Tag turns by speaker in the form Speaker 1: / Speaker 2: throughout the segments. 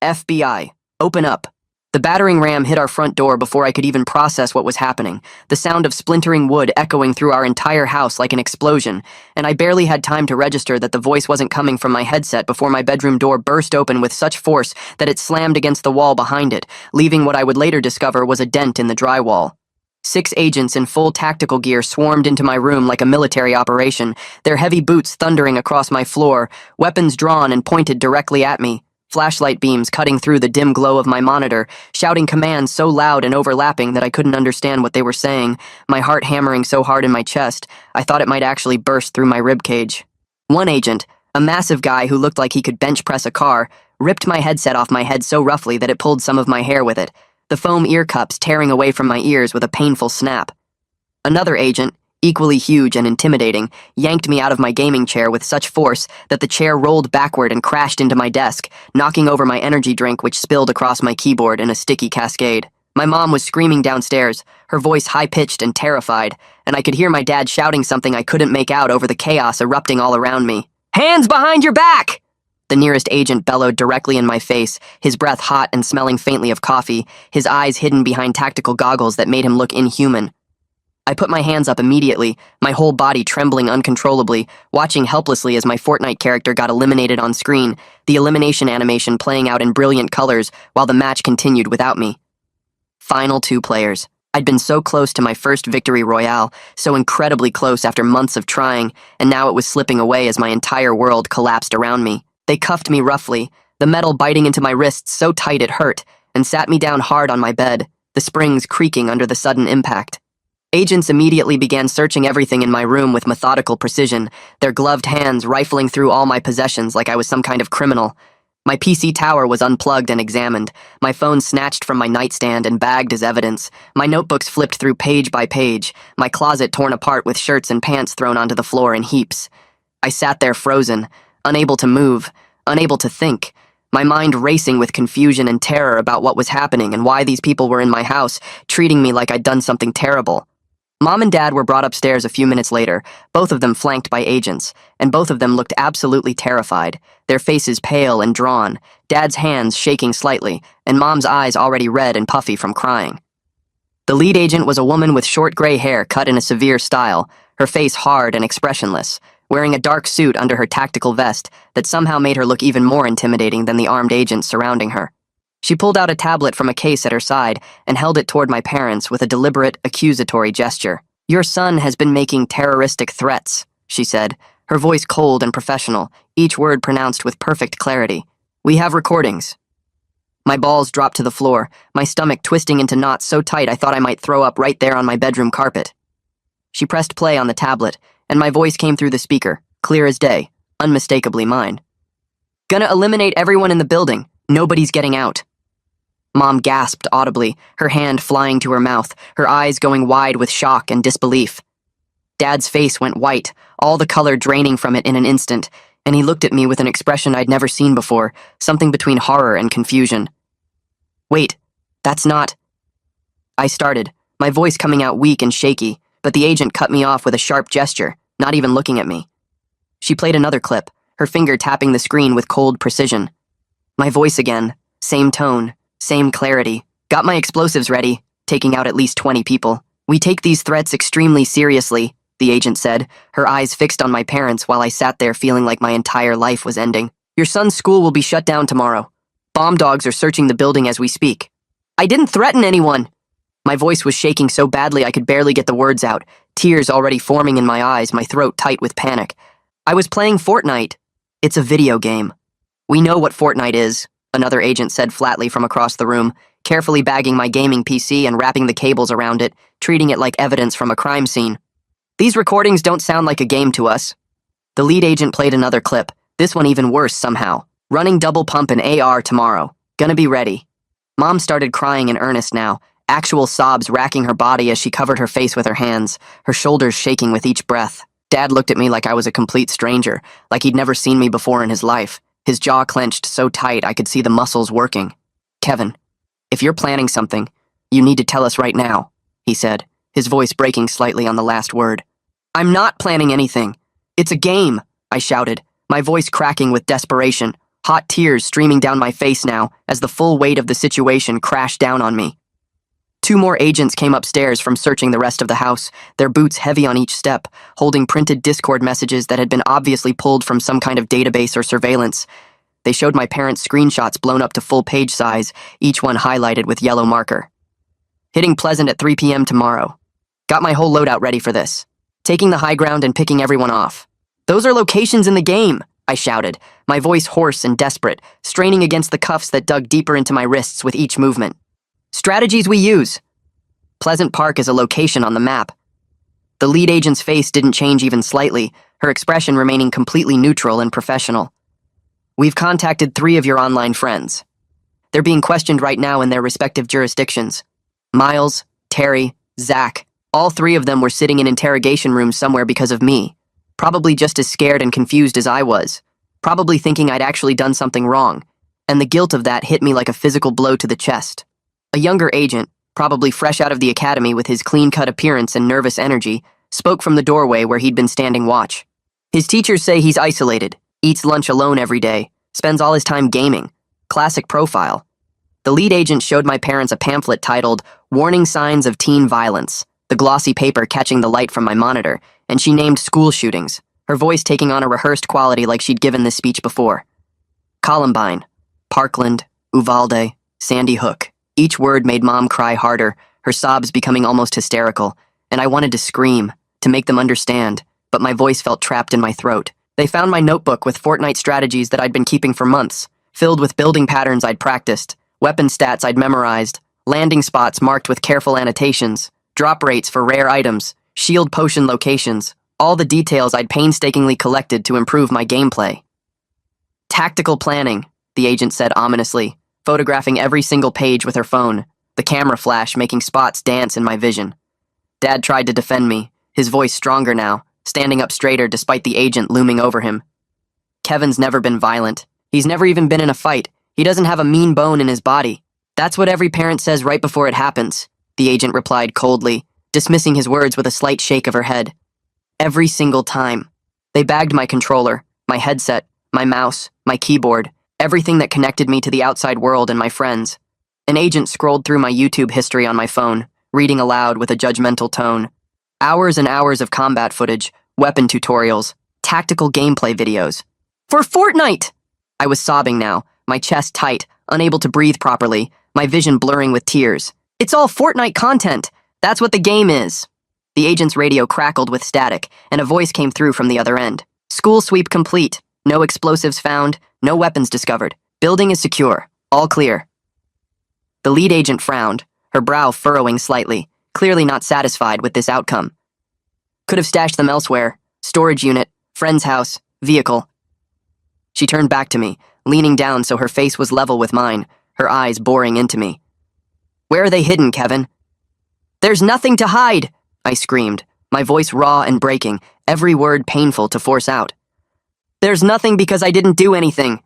Speaker 1: FBI, open up. The battering ram hit our front door before I could even process what was happening, the sound of splintering wood echoing through our entire house like an explosion, and I barely had time to register that the voice wasn't coming from my headset before my bedroom door burst open with such force that it slammed against the wall behind it, leaving what I would later discover was a dent in the drywall. 6 agents in full tactical gear swarmed into my room like a military operation, their heavy boots thundering across my floor, weapons drawn and pointed directly at me. Flashlight beams cutting through the dim glow of my monitor, shouting commands so loud and overlapping that I couldn't understand what they were saying, my heart hammering so hard in my chest, I thought it might actually burst through my ribcage. One agent, a massive guy who looked like he could bench press a car, ripped my headset off my head so roughly that it pulled some of my hair with it, the foam ear cups tearing away from my ears with a painful snap. Another agent, equally huge and intimidating, yanked me out of my gaming chair with such force that the chair rolled backward and crashed into my desk, knocking over my energy drink which spilled across my keyboard in a sticky cascade. My mom was screaming downstairs, her voice high-pitched and terrified, and I could hear my dad shouting something I couldn't make out over the chaos erupting all around me. "Hands behind your back!" The nearest agent bellowed directly in my face, his breath hot and smelling faintly of coffee, his eyes hidden behind tactical goggles that made him look inhuman. I put my hands up immediately, my whole body trembling uncontrollably, watching helplessly as my Fortnite character got eliminated on screen, the elimination animation playing out in brilliant colors while the match continued without me. Final 2 players. I'd been so close to my first victory royale, so incredibly close after months of trying, and now it was slipping away as my entire world collapsed around me. They cuffed me roughly, the metal biting into my wrists so tight it hurt, and sat me down hard on my bed, the springs creaking under the sudden impact. Agents immediately began searching everything in my room with methodical precision, their gloved hands rifling through all my possessions like I was some kind of criminal. My PC tower was unplugged and examined, my phone snatched from my nightstand and bagged as evidence, my notebooks flipped through page by page, my closet torn apart with shirts and pants thrown onto the floor in heaps. I sat there frozen, unable to move, unable to think, my mind racing with confusion and terror about what was happening and why these people were in my house, treating me like I'd done something terrible. Mom and Dad were brought upstairs a few minutes later, both of them flanked by agents, and both of them looked absolutely terrified, their faces pale and drawn, Dad's hands shaking slightly, and Mom's eyes already red and puffy from crying. The lead agent was a woman with short gray hair cut in a severe style, her face hard and expressionless, wearing a dark suit under her tactical vest that somehow made her look even more intimidating than the armed agents surrounding her. She pulled out a tablet from a case at her side and held it toward my parents with a deliberate, accusatory gesture. "Your son has been making terroristic threats," she said, her voice cold and professional, each word pronounced with perfect clarity. "We have recordings." My balls dropped to the floor, my stomach twisting into knots so tight I thought I might throw up right there on my bedroom carpet. She pressed play on the tablet, and my voice came through the speaker, clear as day, unmistakably mine. "Gonna eliminate everyone in the building. Nobody's getting out." Mom gasped audibly, her hand flying to her mouth, her eyes going wide with shock and disbelief. Dad's face went white, all the color draining from it in an instant, and he looked at me with an expression I'd never seen before, something between horror and confusion. "Wait, that's not..." I started, my voice coming out weak and shaky, but the agent cut me off with a sharp gesture, not even looking at me. She played another clip, her finger tapping the screen with cold precision. My voice again, same tone, same clarity. "Got my explosives ready," taking out at least 20 people. "We take these threats extremely seriously," the agent said, her eyes fixed on my parents while I sat there feeling like my entire life was ending. "Your son's school will be shut down tomorrow. Bomb dogs are searching the building as we speak." "I didn't threaten anyone." My voice was shaking so badly I could barely get the words out, tears already forming in my eyes, my throat tight with panic. "I was playing Fortnite." "It's a video game." "We know what Fortnite is," another agent said flatly from across the room, carefully bagging my gaming PC and wrapping the cables around it, treating it like evidence from a crime scene. "These recordings don't sound like a game to us." The lead agent played another clip, this one even worse somehow. "Running double pump and AR tomorrow. Gonna be ready." Mom started crying in earnest now, actual sobs racking her body as she covered her face with her hands, her shoulders shaking with each breath. Dad looked at me like I was a complete stranger, like he'd never seen me before in his life. His jaw clenched so tight I could see the muscles working. "Kevin, if you're planning something, you need to tell us right now," he said, his voice breaking slightly on the last word. "I'm not planning anything. It's a game," I shouted, my voice cracking with desperation. hot tears streaming down my face now as the full weight of the situation crashed down on me. Two more agents came upstairs from searching the rest of the house, their boots heavy on each step, holding printed Discord messages that had been obviously pulled from some kind of database or surveillance. They showed my parents screenshots blown up to full page size, each one highlighted with yellow marker. Hitting Pleasant at 3 p.m. tomorrow. Got my whole loadout ready for this. Taking the high ground and picking everyone off. Those are locations in the game, I shouted, my voice hoarse and desperate, straining against the cuffs that dug deeper into my wrists with each movement. Strategies we use. Pleasant Park is a location on the map. The lead agent's face didn't change even slightly, her expression remaining completely neutral and professional. We've contacted 3 of your online friends. They're being questioned right now in their respective jurisdictions. Miles, Terry, Zach, all 3 of them were sitting in interrogation rooms somewhere because of me. Probably just as scared and confused as I was. Probably thinking I'd actually done something wrong. And the guilt of that hit me like a physical blow to the chest. A younger agent, probably fresh out of the academy with his clean-cut appearance and nervous energy, spoke from the doorway where he'd been standing watch. His teachers say he's isolated, eats lunch alone every day, spends all his time gaming. Classic profile. The lead agent showed my parents a pamphlet titled Warning Signs of Teen Violence, the glossy paper catching the light from my monitor, and she named school shootings, her voice taking on a rehearsed quality like she'd given this speech before. Columbine, Parkland, Uvalde, Sandy Hook. Each word made Mom cry harder, her sobs becoming almost hysterical, and I wanted to scream, to make them understand, but my voice felt trapped in my throat. They found my notebook with Fortnite strategies that I'd been keeping for months, filled with building patterns I'd practiced, weapon stats I'd memorized, landing spots marked with careful annotations, drop rates for rare items, shield potion locations, all the details I'd painstakingly collected to improve my gameplay. Tactical planning, the agent said ominously, photographing every single page with her phone, the camera flash making spots dance in my vision. Dad tried to defend me, his voice stronger now, standing up straighter despite the agent looming over him. Kevin's never been violent. He's never even been in a fight. He doesn't have a mean bone in his body. That's what every parent says right before it happens, the agent replied coldly, dismissing his words with a slight shake of her head. Every single time. They bagged my controller, my headset, my mouse, my keyboard, everything that connected me to the outside world and my friends. An agent scrolled through my YouTube history on my phone, reading aloud with a judgmental tone. Hours and hours of combat footage, weapon tutorials, tactical gameplay videos. For Fortnite! I was sobbing now, my chest tight, unable to breathe properly, my vision blurring with tears. It's all Fortnite content. That's what the game is. The agent's radio crackled with static, and a voice came through from the other end. School sweep complete. No explosives found, no weapons discovered. Building is secure. All clear. The lead agent frowned, her brow furrowing slightly, clearly not satisfied with this outcome. Could have stashed them elsewhere. Storage unit, friend's house, vehicle. She turned back to me, leaning down so her face was level with mine, her eyes boring into me. Where are they hidden, Kevin? There's nothing to hide, I screamed, my voice raw and breaking, every word painful to force out. There's nothing because I didn't do anything.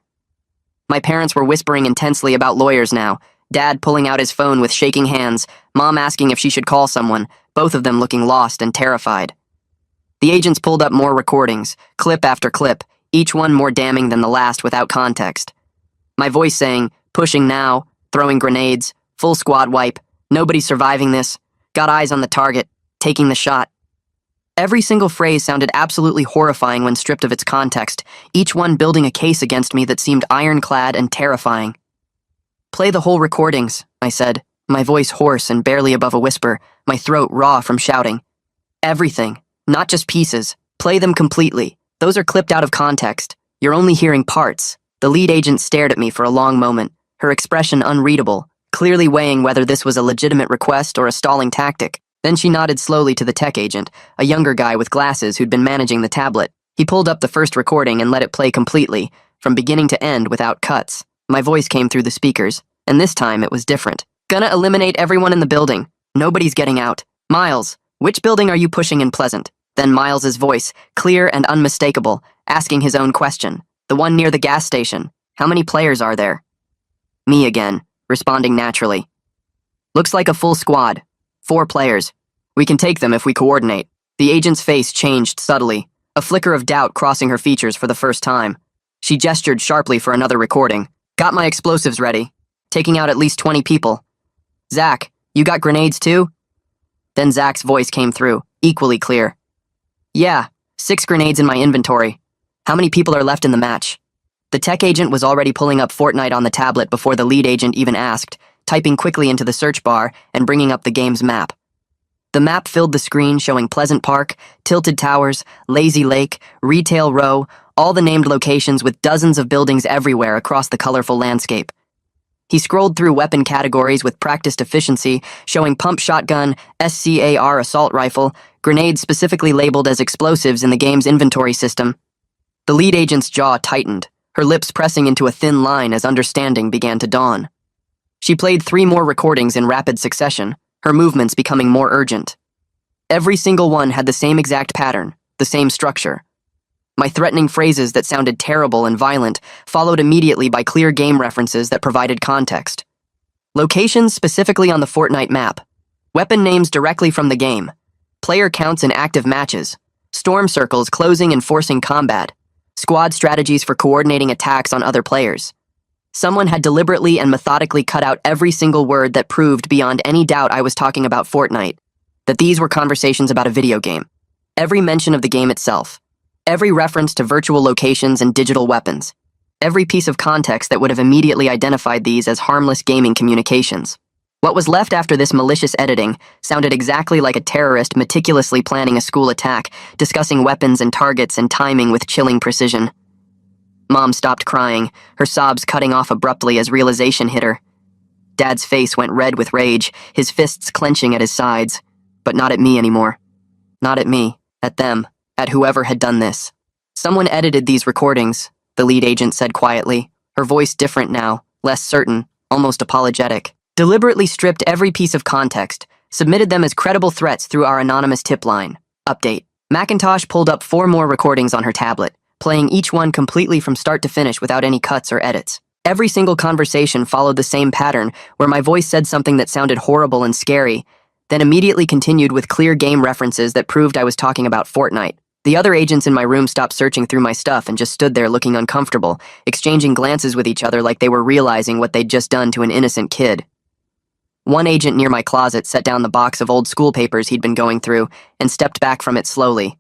Speaker 1: My parents were whispering intensely about lawyers now, Dad pulling out his phone with shaking hands, Mom asking if she should call someone, both of them looking lost and terrified. The agents pulled up more recordings, clip after clip, each one more damning than the last without context. My voice saying, pushing now, throwing grenades, full squad wipe, nobody's surviving this, got eyes on the target, taking the shot. Every single phrase sounded absolutely horrifying when stripped of its context, each one building a case against me that seemed ironclad and terrifying. Play the whole recordings, I said, my voice hoarse and barely above a whisper, my throat raw from shouting. Everything, not just pieces. Play them completely. Those are clipped out of context. You're only hearing parts. The lead agent stared at me for a long moment, her expression unreadable, clearly weighing whether this was a legitimate request or a stalling tactic. Then she nodded slowly to the tech agent, a younger guy with glasses who'd been managing the tablet. He pulled up the first recording and let it play completely, from beginning to end without cuts. My voice came through the speakers, and this time it was different. Gonna eliminate everyone in the building. Nobody's getting out. Miles, which building are you pushing in Pleasant? Then Miles's voice, clear and unmistakable, asking his own question. The one near the gas station. How many players are there? Me again, responding naturally. Looks like a full squad. 4 players. We can take them if we coordinate. The agent's face changed subtly, a flicker of doubt crossing her features for the first time. She gestured sharply for another recording. Got my explosives ready. Taking out at least 20 people. Zach, you got grenades too? Then Zach's voice came through, equally clear. Yeah, 6 grenades in my inventory. How many people are left in the match? The tech agent was already pulling up Fortnite on the tablet before the lead agent even asked, typing quickly into the search bar and bringing up the game's map. The map filled the screen showing Pleasant Park, Tilted Towers, Lazy Lake, Retail Row, all the named locations with dozens of buildings everywhere across the colorful landscape. He scrolled through weapon categories with practiced efficiency, showing pump shotgun, SCAR assault rifle, grenades specifically labeled as explosives in the game's inventory system. The lead agent's jaw tightened, her lips pressing into a thin line as understanding began to dawn. She played 3 more recordings in rapid succession, her movements becoming more urgent. Every single one had the same exact pattern, the same structure. My threatening phrases that sounded terrible and violent followed immediately by clear game references that provided context. Locations specifically on the Fortnite map, weapon names directly from the game, player counts in active matches, storm circles closing and forcing combat, squad strategies for coordinating attacks on other players. Someone had deliberately and methodically cut out every single word that proved beyond any doubt I was talking about Fortnite, that these were conversations about a video game. Every mention of the game itself, every reference to virtual locations and digital weapons, every piece of context that would have immediately identified these as harmless gaming communications. What was left after this malicious editing sounded exactly like a terrorist meticulously planning a school attack, discussing weapons and targets and timing with chilling precision. Mom stopped crying, her sobs cutting off abruptly as realization hit her. Dad's face went red with rage, his fists clenching at his sides. But not at me anymore. Not at me, at them, at whoever had done this. Someone edited these recordings, the lead agent said quietly, her voice different now, less certain, almost apologetic. Deliberately stripped every piece of context, submitted them as credible threats through our anonymous tip line. Update. Macintosh pulled up 4 more recordings on her tablet, playing each one completely from start to finish without any cuts or edits. Every single conversation followed the same pattern, where my voice said something that sounded horrible and scary, then immediately continued with clear game references that proved I was talking about Fortnite. The other agents in my room stopped searching through my stuff and just stood there looking uncomfortable, exchanging glances with each other like they were realizing what they'd just done to an innocent kid. One agent near my closet set down the box of old school papers he'd been going through and stepped back from it slowly.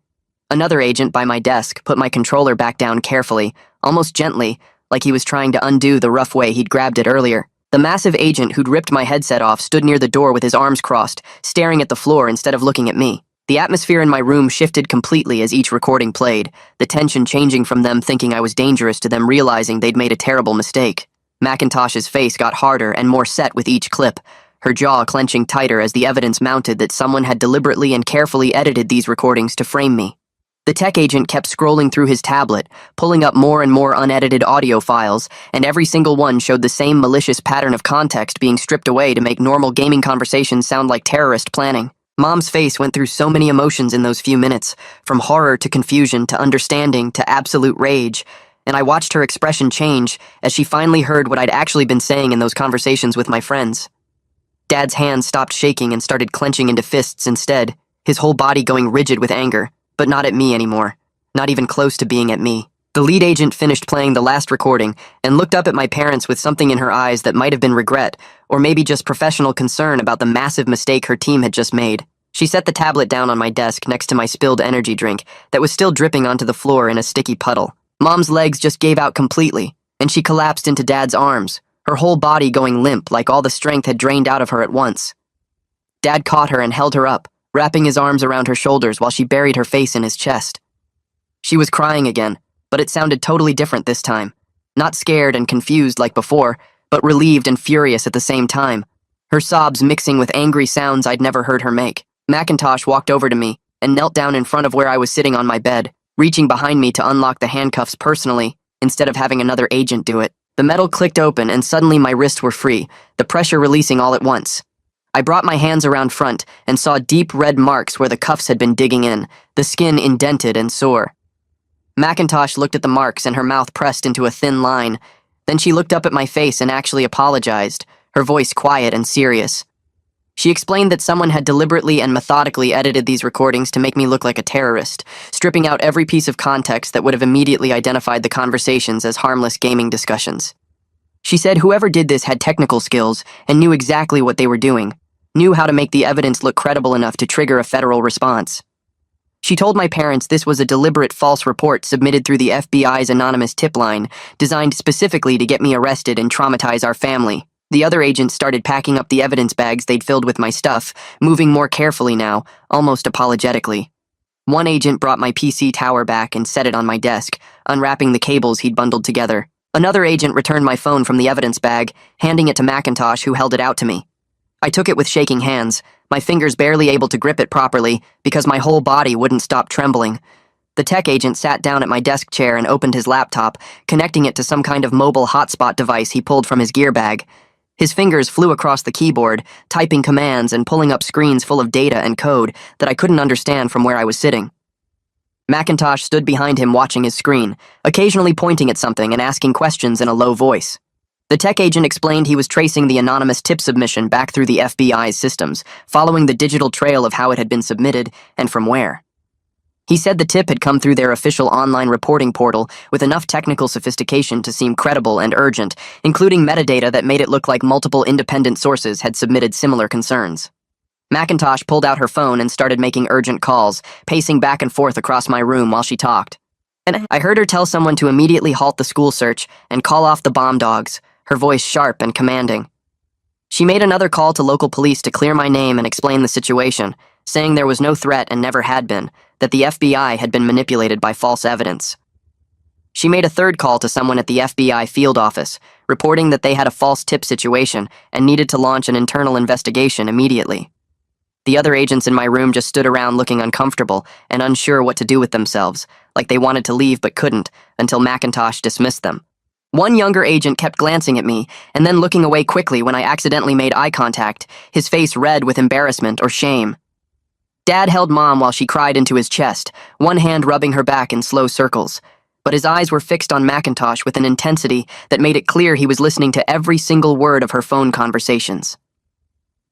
Speaker 1: Another agent by my desk put my controller back down carefully, almost gently, like he was trying to undo the rough way he'd grabbed it earlier. The massive agent who'd ripped my headset off stood near the door with his arms crossed, staring at the floor instead of looking at me. The atmosphere in my room shifted completely as each recording played, the tension changing from them thinking I was dangerous to them realizing they'd made a terrible mistake. Macintosh's face got harder and more set with each clip, her jaw clenching tighter as the evidence mounted that someone had deliberately and carefully edited these recordings to frame me. The tech agent kept scrolling through his tablet, pulling up more and more unedited audio files, and every single one showed the same malicious pattern of context being stripped away to make normal gaming conversations sound like terrorist planning. Mom's face went through so many emotions in those few minutes, from horror to confusion to understanding to absolute rage, and I watched her expression change as she finally heard what I'd actually been saying in those conversations with my friends. Dad's hands stopped shaking and started clenching into fists instead, his whole body going rigid with anger. But not at me anymore, not even close to being at me. The lead agent finished playing the last recording and looked up at my parents with something in her eyes that might have been regret, or maybe just professional concern about the massive mistake her team had just made. She set the tablet down on my desk next to my spilled energy drink that was still dripping onto the floor in a sticky puddle. Mom's legs just gave out completely, and she collapsed into Dad's arms, her whole body going limp like all the strength had drained out of her at once. Dad caught her and held her up, wrapping his arms around her shoulders while she buried her face in his chest. She was crying again, but it sounded totally different this time. Not scared and confused like before, but relieved and furious at the same time, her sobs mixing with angry sounds I'd never heard her make. Macintosh walked over to me and knelt down in front of where I was sitting on my bed, reaching behind me to unlock the handcuffs personally, instead of having another agent do it. The metal clicked open and suddenly my wrists were free, the pressure releasing all at once. I brought my hands around front and saw deep red marks where the cuffs had been digging in, the skin indented and sore. Macintosh looked at the marks and her mouth pressed into a thin line. Then she looked up at my face and actually apologized, her voice quiet and serious. She explained that someone had deliberately and methodically edited these recordings to make me look like a terrorist, stripping out every piece of context that would have immediately identified the conversations as harmless gaming discussions. She said whoever did this had technical skills and knew exactly what they were doing, knew how to make the evidence look credible enough to trigger a federal response. She told my parents this was a deliberate false report submitted through the FBI's anonymous tip line, designed specifically to get me arrested and traumatize our family. The other agents started packing up the evidence bags they'd filled with my stuff, moving more carefully now, almost apologetically. One agent brought my PC tower back and set it on my desk, unwrapping the cables he'd bundled together. Another agent returned my phone from the evidence bag, handing it to Macintosh, who held it out to me. I took it with shaking hands, my fingers barely able to grip it properly because my whole body wouldn't stop trembling. The tech agent sat down at my desk chair and opened his laptop, connecting it to some kind of mobile hotspot device he pulled from his gear bag. His fingers flew across the keyboard, typing commands and pulling up screens full of data and code that I couldn't understand from where I was sitting. Macintosh stood behind him watching his screen, occasionally pointing at something and asking questions in a low voice. The tech agent explained he was tracing the anonymous tip submission back through the FBI's systems, following the digital trail of how it had been submitted and from where. He said the tip had come through their official online reporting portal with enough technical sophistication to seem credible and urgent, including metadata that made it look like multiple independent sources had submitted similar concerns. Macintosh pulled out her phone and started making urgent calls, pacing back and forth across my room while she talked. And I heard her tell someone to immediately halt the school search and call off the bomb dogs, her voice sharp and commanding. She made another call to local police to clear my name and explain the situation, saying there was no threat and never had been, that the FBI had been manipulated by false evidence. She made a third call to someone at the FBI field office, reporting that they had a false tip situation and needed to launch an internal investigation immediately. The other agents in my room just stood around looking uncomfortable and unsure what to do with themselves, like they wanted to leave but couldn't, until Macintosh dismissed them. One younger agent kept glancing at me and then looking away quickly when I accidentally made eye contact, his face red with embarrassment or shame. Dad held Mom while she cried into his chest, one hand rubbing her back in slow circles, but his eyes were fixed on Macintosh with an intensity that made it clear he was listening to every single word of her phone conversations.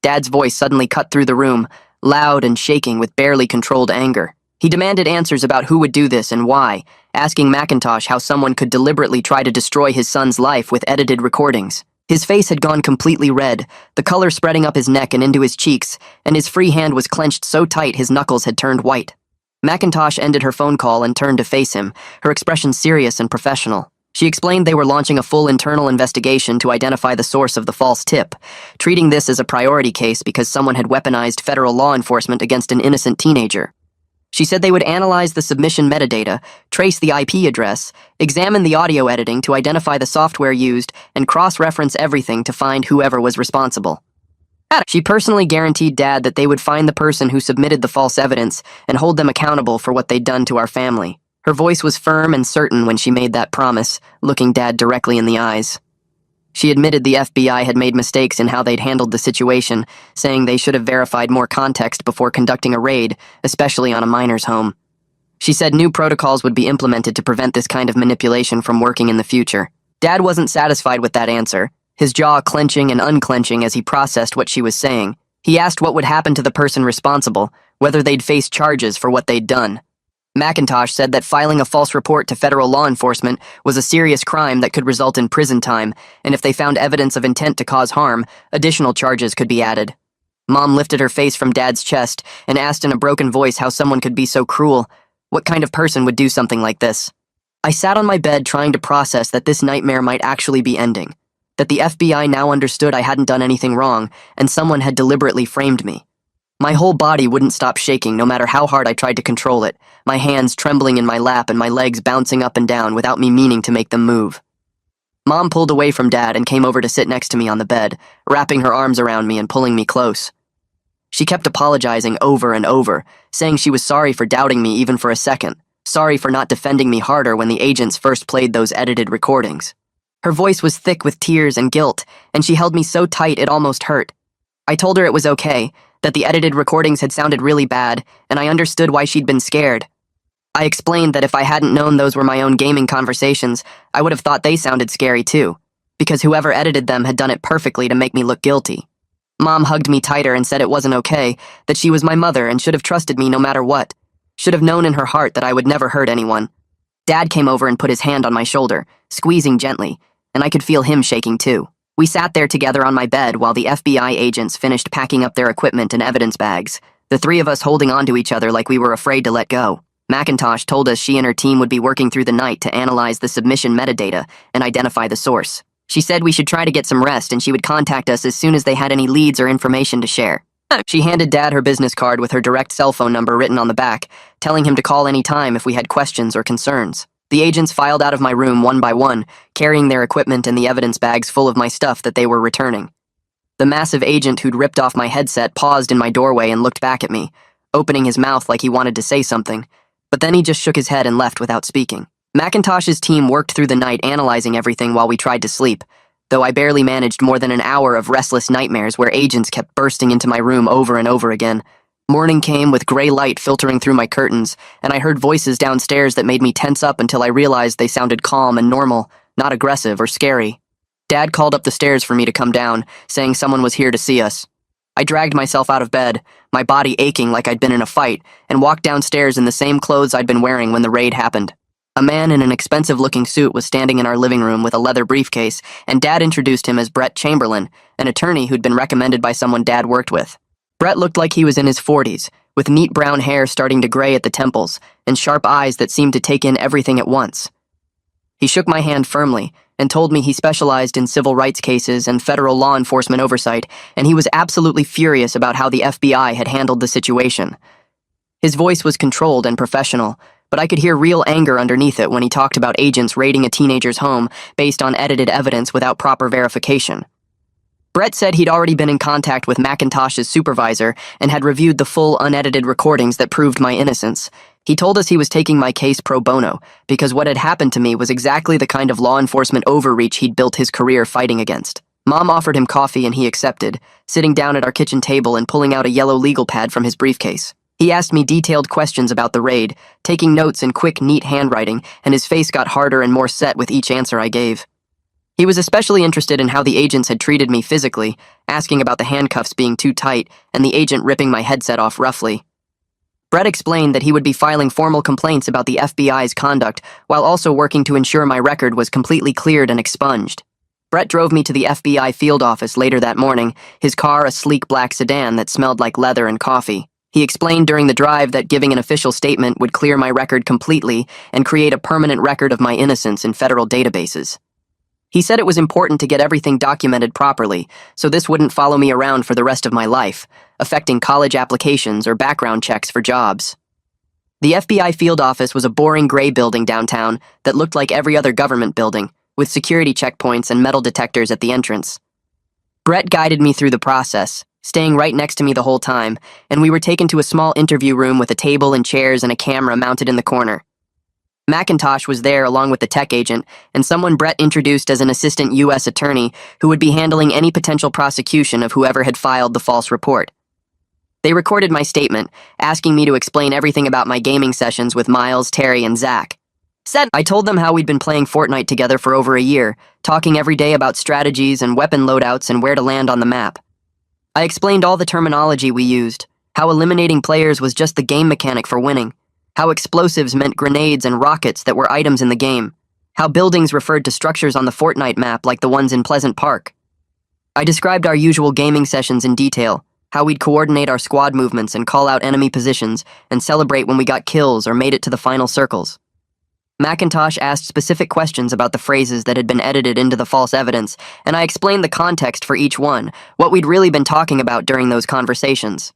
Speaker 1: Dad's voice suddenly cut through the room, loud and shaking with barely controlled anger. He demanded answers about who would do this and why, asking Macintosh how someone could deliberately try to destroy his son's life with edited recordings. His face had gone completely red, the color spreading up his neck and into his cheeks, and his free hand was clenched so tight his knuckles had turned white. Macintosh ended her phone call and turned to face him, her expression serious and professional. She explained they were launching a full internal investigation to identify the source of the false tip, treating this as a priority case because someone had weaponized federal law enforcement against an innocent teenager. She said they would analyze the submission metadata, trace the IP address, examine the audio editing to identify the software used, and cross-reference everything to find whoever was responsible. She personally guaranteed Dad that they would find the person who submitted the false evidence and hold them accountable for what they'd done to our family. Her voice was firm and certain when she made that promise, looking Dad directly in the eyes. She admitted the FBI had made mistakes in how they'd handled the situation, saying they should have verified more context before conducting a raid, especially on a minor's home. She said new protocols would be implemented to prevent this kind of manipulation from working in the future. Dad wasn't satisfied with that answer, his jaw clenching and unclenching as he processed what she was saying. He asked what would happen to the person responsible, whether they'd face charges for what they'd done. Macintosh said that filing a false report to federal law enforcement was a serious crime that could result in prison time, and if they found evidence of intent to cause harm, additional charges could be added. Mom lifted her face from Dad's chest and asked in a broken voice how someone could be so cruel. What kind of person would do something like this? I sat on my bed trying to process that this nightmare might actually be ending, that the FBI now understood I hadn't done anything wrong, and someone had deliberately framed me. My whole body wouldn't stop shaking no matter how hard I tried to control it, my hands trembling in my lap and my legs bouncing up and down without me meaning to make them move. Mom pulled away from Dad and came over to sit next to me on the bed, wrapping her arms around me and pulling me close. She kept apologizing over and over, saying she was sorry for doubting me even for a second, sorry for not defending me harder when the agents first played those edited recordings. Her voice was thick with tears and guilt, and she held me so tight it almost hurt. I told her it was okay, that the edited recordings had sounded really bad, and I understood why she'd been scared. I explained that if I hadn't known those were my own gaming conversations, I would have thought they sounded scary too, because whoever edited them had done it perfectly to make me look guilty. Mom hugged me tighter and said it wasn't okay, that she was my mother and should have trusted me no matter what. Should have known in her heart that I would never hurt anyone. Dad came over and put his hand on my shoulder, squeezing gently, and I could feel him shaking too. We sat there together on my bed while the FBI agents finished packing up their equipment and evidence bags, the three of us holding on to each other like we were afraid to let go. McIntosh told us she and her team would be working through the night to analyze the submission metadata and identify the source. She said we should try to get some rest and she would contact us as soon as they had any leads or information to share. She handed Dad her business card with her direct cell phone number written on the back, telling him to call any time if we had questions or concerns. The agents filed out of my room one by one, carrying their equipment and the evidence bags full of my stuff that they were returning. The massive agent who'd ripped off my headset paused in my doorway and looked back at me, opening his mouth like he wanted to say something, but then he just shook his head and left without speaking. McIntosh's team worked through the night analyzing everything while we tried to sleep, though I barely managed more than an hour of restless nightmares where agents kept bursting into my room over and over again. Morning came with gray light filtering through my curtains, and I heard voices downstairs that made me tense up until I realized they sounded calm and normal, not aggressive or scary. Dad called up the stairs for me to come down, saying someone was here to see us. I dragged myself out of bed, my body aching like I'd been in a fight, and walked downstairs in the same clothes I'd been wearing when the raid happened. A man in an expensive-looking suit was standing in our living room with a leather briefcase, and Dad introduced him as Brett Chamberlain, an attorney who'd been recommended by someone Dad worked with. Brett looked like he was in his 40s, with neat brown hair starting to gray at the temples, and sharp eyes that seemed to take in everything at once. He shook my hand firmly, and told me he specialized in civil rights cases and federal law enforcement oversight, and he was absolutely furious about how the FBI had handled the situation. His voice was controlled and professional, but I could hear real anger underneath it when he talked about agents raiding a teenager's home based on edited evidence without proper verification. Brett said he'd already been in contact with McIntosh's supervisor and had reviewed the full unedited recordings that proved my innocence. He told us he was taking my case pro bono because what had happened to me was exactly the kind of law enforcement overreach he'd built his career fighting against. Mom offered him coffee and he accepted, sitting down at our kitchen table and pulling out a yellow legal pad from his briefcase. He asked me detailed questions about the raid, taking notes in quick, neat handwriting, and his face got harder and more set with each answer I gave. He was especially interested in how the agents had treated me physically, asking about the handcuffs being too tight and the agent ripping my headset off roughly. Brett explained that he would be filing formal complaints about the FBI's conduct while also working to ensure my record was completely cleared and expunged. Brett drove me to the FBI field office later that morning, his car a sleek black sedan that smelled like leather and coffee. He explained during the drive that giving an official statement would clear my record completely and create a permanent record of my innocence in federal databases. He said it was important to get everything documented properly, so this wouldn't follow me around for the rest of my life, affecting college applications or background checks for jobs. The FBI field office was a boring gray building downtown that looked like every other government building, with security checkpoints and metal detectors at the entrance. Brett guided me through the process, staying right next to me the whole time, and we were taken to a small interview room with a table and chairs and a camera mounted in the corner. McIntosh was there along with the tech agent and someone Brett introduced as an assistant U.S. attorney who would be handling any potential prosecution of whoever had filed the false report. They recorded my statement, asking me to explain everything about my gaming sessions with Miles, Terry, and Zach. I told them how we'd been playing Fortnite together for over a year, talking every day about strategies and weapon loadouts and where to land on the map. I explained all the terminology we used, how eliminating players was just the game mechanic for winning, how explosives meant grenades and rockets that were items in the game, how buildings referred to structures on the Fortnite map like the ones in Pleasant Park. I described our usual gaming sessions in detail, how we'd coordinate our squad movements and call out enemy positions and celebrate when we got kills or made it to the final circles. McIntosh asked specific questions about the phrases that had been edited into the false evidence, and I explained the context for each one, what we'd really been talking about during those conversations.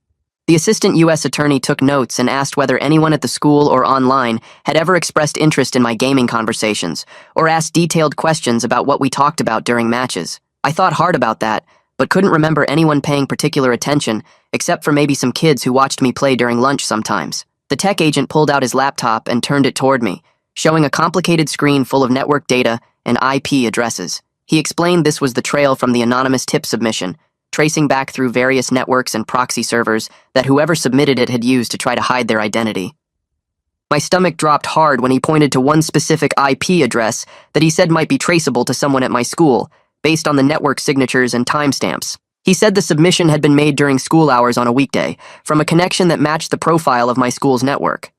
Speaker 1: The assistant U.S. attorney took notes and asked whether anyone at the school or online had ever expressed interest in my gaming conversations, or asked detailed questions about what we talked about during matches. I thought hard about that, but couldn't remember anyone paying particular attention, except for maybe some kids who watched me play during lunch sometimes. The tech agent pulled out his laptop and turned it toward me, showing a complicated screen full of network data and IP addresses. He explained this was the trail from the anonymous tip submission, tracing back through various networks and proxy servers that whoever submitted it had used to try to hide their identity. My stomach dropped hard when he pointed to one specific IP address that he said might be traceable to someone at my school, based on the network signatures and timestamps. He said the submission had been made during school hours on a weekday, from a connection that matched the profile of my school's network.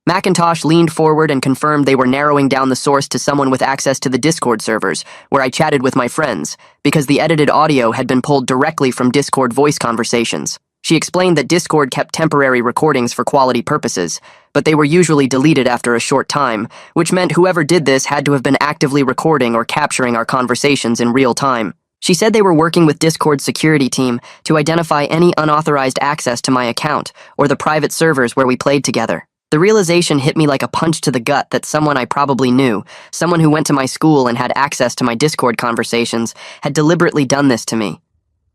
Speaker 1: Macintosh leaned forward and confirmed they were narrowing down the source to someone with access to the Discord servers, where I chatted with my friends, because the edited audio had been pulled directly from Discord voice conversations. She explained that Discord kept temporary recordings for quality purposes, but they were usually deleted after a short time, which meant whoever did this had to have been actively recording or capturing our conversations in real time. She said they were working with Discord's security team to identify any unauthorized access to my account or the private servers where we played together. The realization hit me like a punch to the gut that someone I probably knew, someone who went to my school and had access to my Discord conversations, had deliberately done this to me.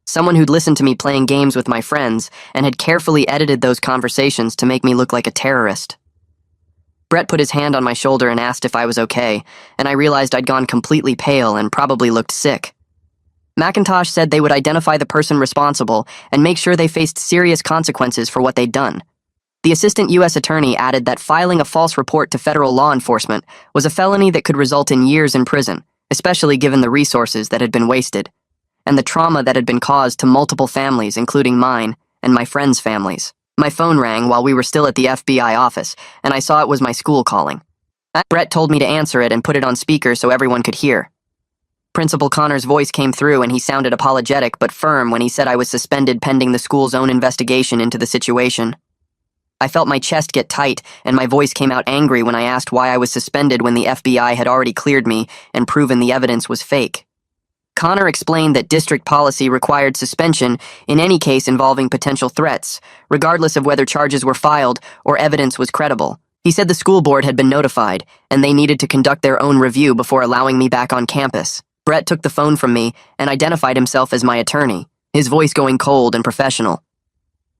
Speaker 1: Someone who'd listened to me playing games with my friends and had carefully edited those conversations to make me look like a terrorist. Brett put his hand on my shoulder and asked if I was okay, and I realized I'd gone completely pale and probably looked sick. Macintosh said they would identify the person responsible and make sure they faced serious consequences for what they'd done. The assistant U.S. attorney added that filing a false report to federal law enforcement was a felony that could result in years in prison, especially given the resources that had been wasted, and the trauma that had been caused to multiple families, including mine and my friends' families. My phone rang while we were still at the FBI office, and I saw it was my school calling. Brett told me to answer it and put it on speaker so everyone could hear. Principal Connor's voice came through and he sounded apologetic but firm when he said I was suspended pending the school's own investigation into the situation. I felt my chest get tight, and my voice came out angry when I asked why I was suspended when the FBI had already cleared me and proven the evidence was fake. Connor explained that district policy required suspension in any case involving potential threats, regardless of whether charges were filed or evidence was credible. He said the school board had been notified, and they needed to conduct their own review before allowing me back on campus. Brett took the phone from me and identified himself as my attorney, his voice going cold and professional.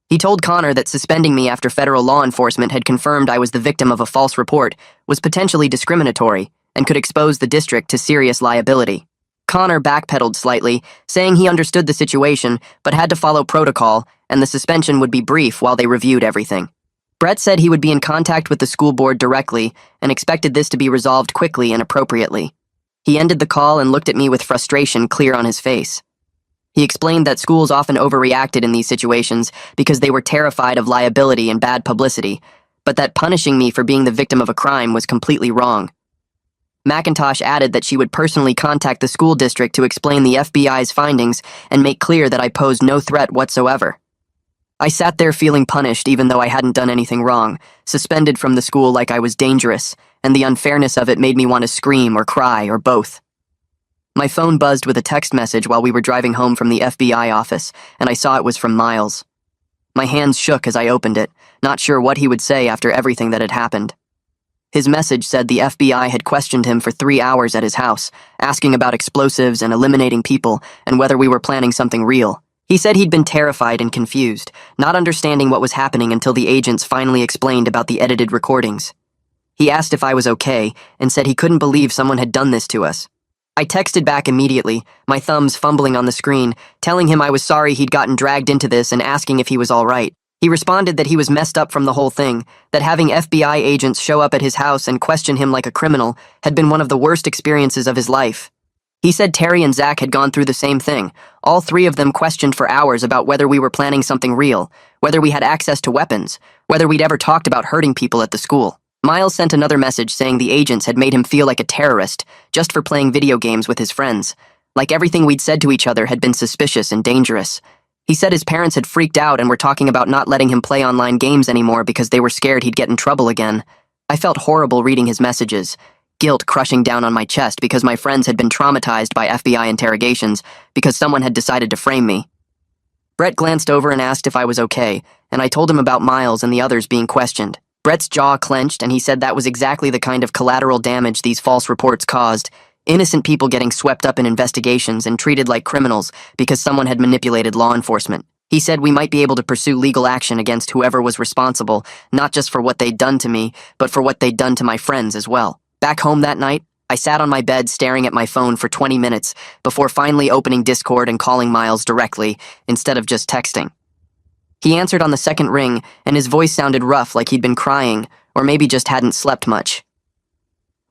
Speaker 1: He told Connor that suspending me after federal law enforcement had confirmed I was the victim of a false report was potentially discriminatory and could expose the district to serious liability. Connor backpedaled slightly, saying he understood the situation but had to follow protocol and the suspension would be brief while they reviewed everything. Brett said he would be in contact with the school board directly and expected this to be resolved quickly and appropriately. He ended the call and looked at me with frustration clear on his face. He explained that schools often overreacted in these situations because they were terrified of liability and bad publicity, but that punishing me for being the victim of a crime was completely wrong. Macintosh added that she would personally contact the school district to explain the FBI's findings and make clear that I posed no threat whatsoever. I sat there feeling punished even though I hadn't done anything wrong, suspended from the school like I was dangerous, and the unfairness of it made me want to scream or cry or both. My phone buzzed with a text message while we were driving home from the FBI office, and I saw it was from Miles. My hands shook as I opened it, not sure what he would say after everything that had happened. His message said the FBI had questioned him for 3 hours at his house, asking about explosives and eliminating people and whether we were planning something real. He said he'd been terrified and confused, not understanding what was happening until the agents finally explained about the edited recordings. He asked if I was okay and said he couldn't believe someone had done this to us. I texted back immediately, my thumbs fumbling on the screen, telling him I was sorry he'd gotten dragged into this and asking if he was all right. He responded that he was messed up from the whole thing, that having FBI agents show up at his house and question him like a criminal had been one of the worst experiences of his life. He said Terry and Zach had gone through the same thing. All 3 of them questioned for hours about whether we were planning something real, whether we had access to weapons, whether we'd ever talked about hurting people at the school. Miles sent another message saying the agents had made him feel like a terrorist just for playing video games with his friends, like everything we'd said to each other had been suspicious and dangerous. He said his parents had freaked out and were talking about not letting him play online games anymore because they were scared he'd get in trouble again. I felt horrible reading his messages, guilt crushing down on my chest because my friends had been traumatized by FBI interrogations because someone had decided to frame me. Brett glanced over and asked if I was okay, and I told him about Miles and the others being questioned. Brett's jaw clenched, and he said that was exactly the kind of collateral damage these false reports caused. Innocent people getting swept up in investigations and treated like criminals because someone had manipulated law enforcement. He said we might be able to pursue legal action against whoever was responsible, not just for what they'd done to me, but for what they'd done to my friends as well. Back home that night, I sat on my bed staring at my phone for 20 minutes before finally opening Discord and calling Miles directly, instead of just texting. He answered on the second ring, and his voice sounded rough like he'd been crying, or maybe just hadn't slept much.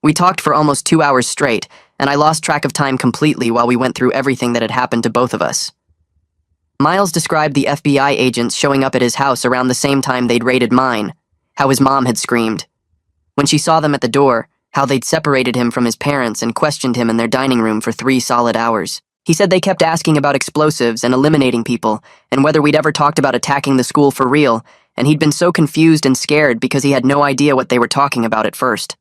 Speaker 1: We talked for almost 2 hours straight, and I lost track of time completely while we went through everything that had happened to both of us. Miles described the FBI agents showing up at his house around the same time they'd raided mine, how his mom had screamed. When she saw them at the door, how they'd separated him from his parents and questioned him in their dining room for 3 solid hours. He said they kept asking about explosives and eliminating people, and whether we'd ever talked about attacking the school for real, and he'd been so confused and scared because he had no idea what they were talking about at first.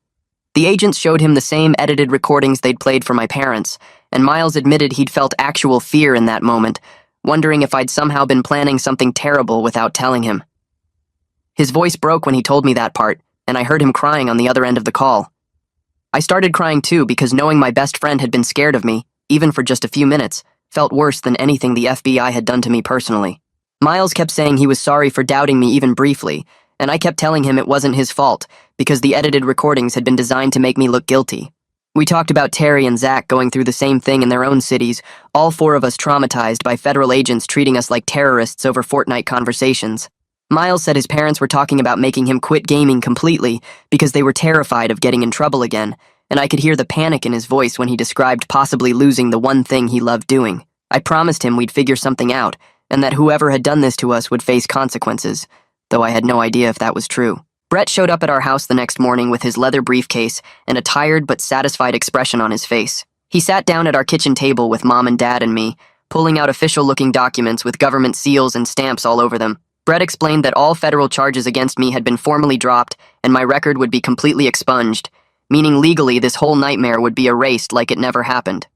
Speaker 1: The agents showed him the same edited recordings they'd played for my parents, and Miles admitted he'd felt actual fear in that moment, wondering if I'd somehow been planning something terrible without telling him. His voice broke when he told me that part, and I heard him crying on the other end of the call. I started crying too because knowing my best friend had been scared of me, even for just a few minutes, felt worse than anything the FBI had done to me personally. Miles kept saying he was sorry for doubting me even briefly, and I kept telling him it wasn't his fault, because the edited recordings had been designed to make me look guilty. We talked about Terry and Zach going through the same thing in their own cities, all 4 of us traumatized by federal agents treating us like terrorists over Fortnite conversations. Miles said his parents were talking about making him quit gaming completely because they were terrified of getting in trouble again, and I could hear the panic in his voice when he described possibly losing the one thing he loved doing. I promised him we'd figure something out, and that whoever had done this to us would face consequences, though I had no idea if that was true. Brett showed up at our house the next morning with his leather briefcase and a tired but satisfied expression on his face. He sat down at our kitchen table with Mom and Dad and me, pulling out official-looking documents with government seals and stamps all over them. Brett explained that all federal charges against me had been formally dropped and my record would be completely expunged, meaning legally this whole nightmare would be erased like it never happened.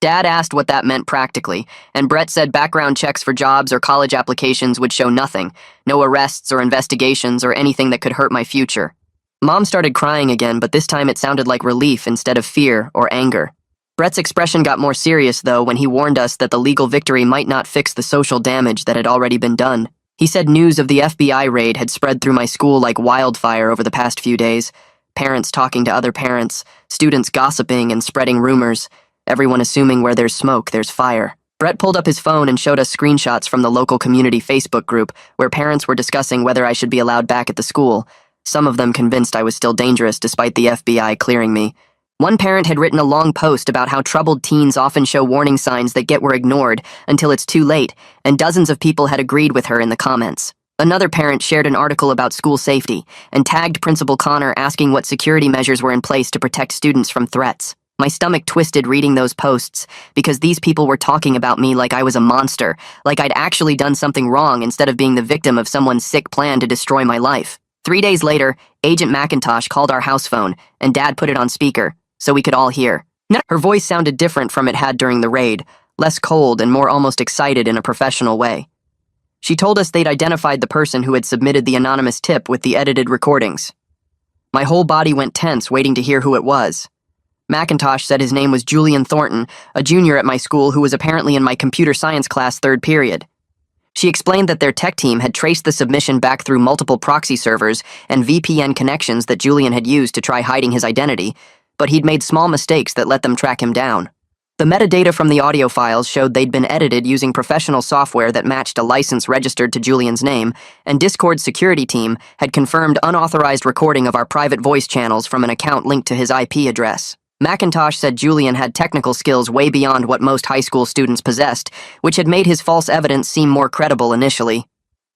Speaker 1: Dad asked what that meant practically, and Brett said background checks for jobs or college applications would show nothing, no arrests or investigations or anything that could hurt my future. Mom started crying again, but this time it sounded like relief instead of fear or anger. Brett's expression got more serious, though, when he warned us that the legal victory might not fix the social damage that had already been done. He said news of the FBI raid had spread through my school like wildfire over the past few days. Parents talking to other parents, students gossiping and spreading rumors, everyone assuming where there's smoke, there's fire. Brett pulled up his phone and showed us screenshots from the local community Facebook group where parents were discussing whether I should be allowed back at the school, some of them convinced I was still dangerous despite the FBI clearing me. One parent had written a long post about how troubled teens often show warning signs that were ignored until it's too late, and dozens of people had agreed with her in the comments. Another parent shared an article about school safety and tagged Principal Connor asking what security measures were in place to protect students from threats. My stomach twisted reading those posts because these people were talking about me like I was a monster, like I'd actually done something wrong instead of being the victim of someone's sick plan to destroy my life. 3 days later, Agent McIntosh called our house phone, and Dad put it on speaker, so we could all hear. Her voice sounded different from it had during the raid, less cold and more almost excited in a professional way. She told us they'd identified the person who had submitted the anonymous tip with the edited recordings. My whole body went tense waiting to hear who it was. McIntosh said his name was Julian Thornton, a junior at my school who was apparently in my computer science class 3rd period. She explained that their tech team had traced the submission back through multiple proxy servers and VPN connections that Julian had used to try hiding his identity, but he'd made small mistakes that let them track him down. The metadata from the audio files showed they'd been edited using professional software that matched a license registered to Julian's name, and Discord's security team had confirmed unauthorized recording of our private voice channels from an account linked to his IP address. McIntosh said Julian had technical skills way beyond what most high school students possessed, which had made his false evidence seem more credible initially.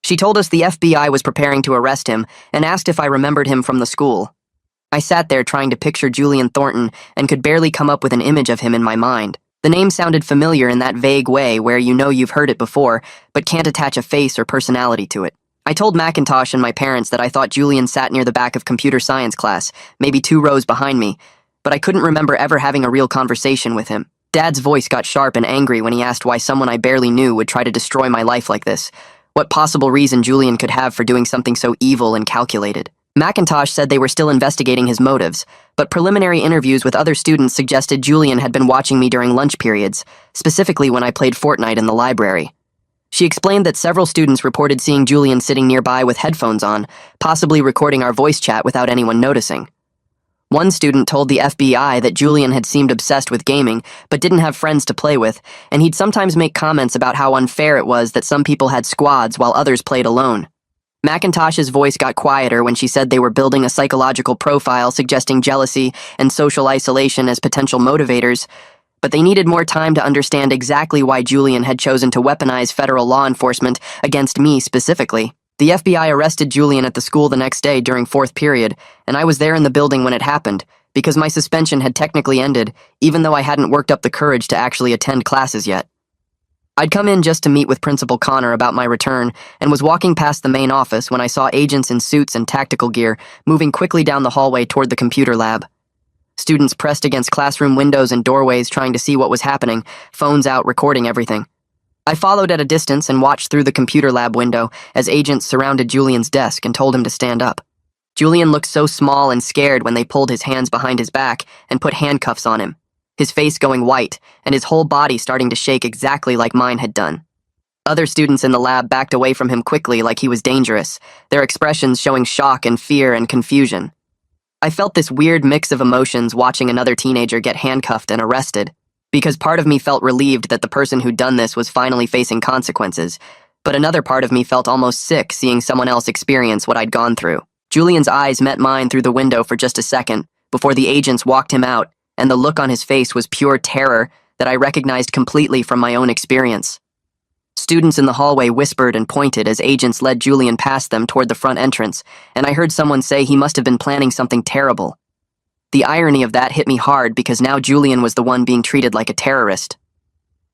Speaker 1: She told us the FBI was preparing to arrest him and asked if I remembered him from the school. I sat there trying to picture Julian Thornton and could barely come up with an image of him in my mind. The name sounded familiar in that vague way where you know you've heard it before, but can't attach a face or personality to it. I told McIntosh and my parents that I thought Julian sat near the back of computer science class, maybe 2 rows behind me, but I couldn't remember ever having a real conversation with him. Dad's voice got sharp and angry when he asked why someone I barely knew would try to destroy my life like this. What possible reason Julian could have for doing something so evil and calculated. McIntosh said they were still investigating his motives, but preliminary interviews with other students suggested Julian had been watching me during lunch periods, specifically when I played Fortnite in the library. She explained that several students reported seeing Julian sitting nearby with headphones on, possibly recording our voice chat without anyone noticing. One student told the FBI that Julian had seemed obsessed with gaming, but didn't have friends to play with, and he'd sometimes make comments about how unfair it was that some people had squads while others played alone. McIntosh's voice got quieter when she said they were building a psychological profile suggesting jealousy and social isolation as potential motivators, But they needed more time to understand exactly why Julian had chosen to weaponize federal law enforcement against me specifically. The FBI arrested Julian at the school the next day during fourth period, and I was there in the building when it happened, because my suspension had technically ended, even though I hadn't worked up the courage to actually attend classes yet. I'd come in just to meet with Principal Connor about my return, and was walking past the main office when I saw agents in suits and tactical gear moving quickly down the hallway toward the computer lab. Students pressed against classroom windows and doorways trying to see what was happening, phones out recording everything. I followed at a distance and watched through the computer lab window as agents surrounded Julian's desk and told him to stand up. Julian looked so small and scared when they pulled his hands behind his back and put handcuffs on him, his face going white and his whole body starting to shake exactly like mine had done. Other students in the lab backed away from him quickly like he was dangerous, their expressions showing shock and fear and confusion. I felt this weird mix of emotions watching another teenager get handcuffed and arrested, because part of me felt relieved that the person who'd done this was finally facing consequences, but another part of me felt almost sick seeing someone else experience what I'd gone through. Julian's eyes met mine through the window for just a second before the agents walked him out, and the look on his face was pure terror that I recognized completely from my own experience. Students in the hallway whispered and pointed as agents led Julian past them toward the front entrance, and I heard someone say he must have been planning something terrible. The irony of that hit me hard because now Julian was the one being treated like a terrorist.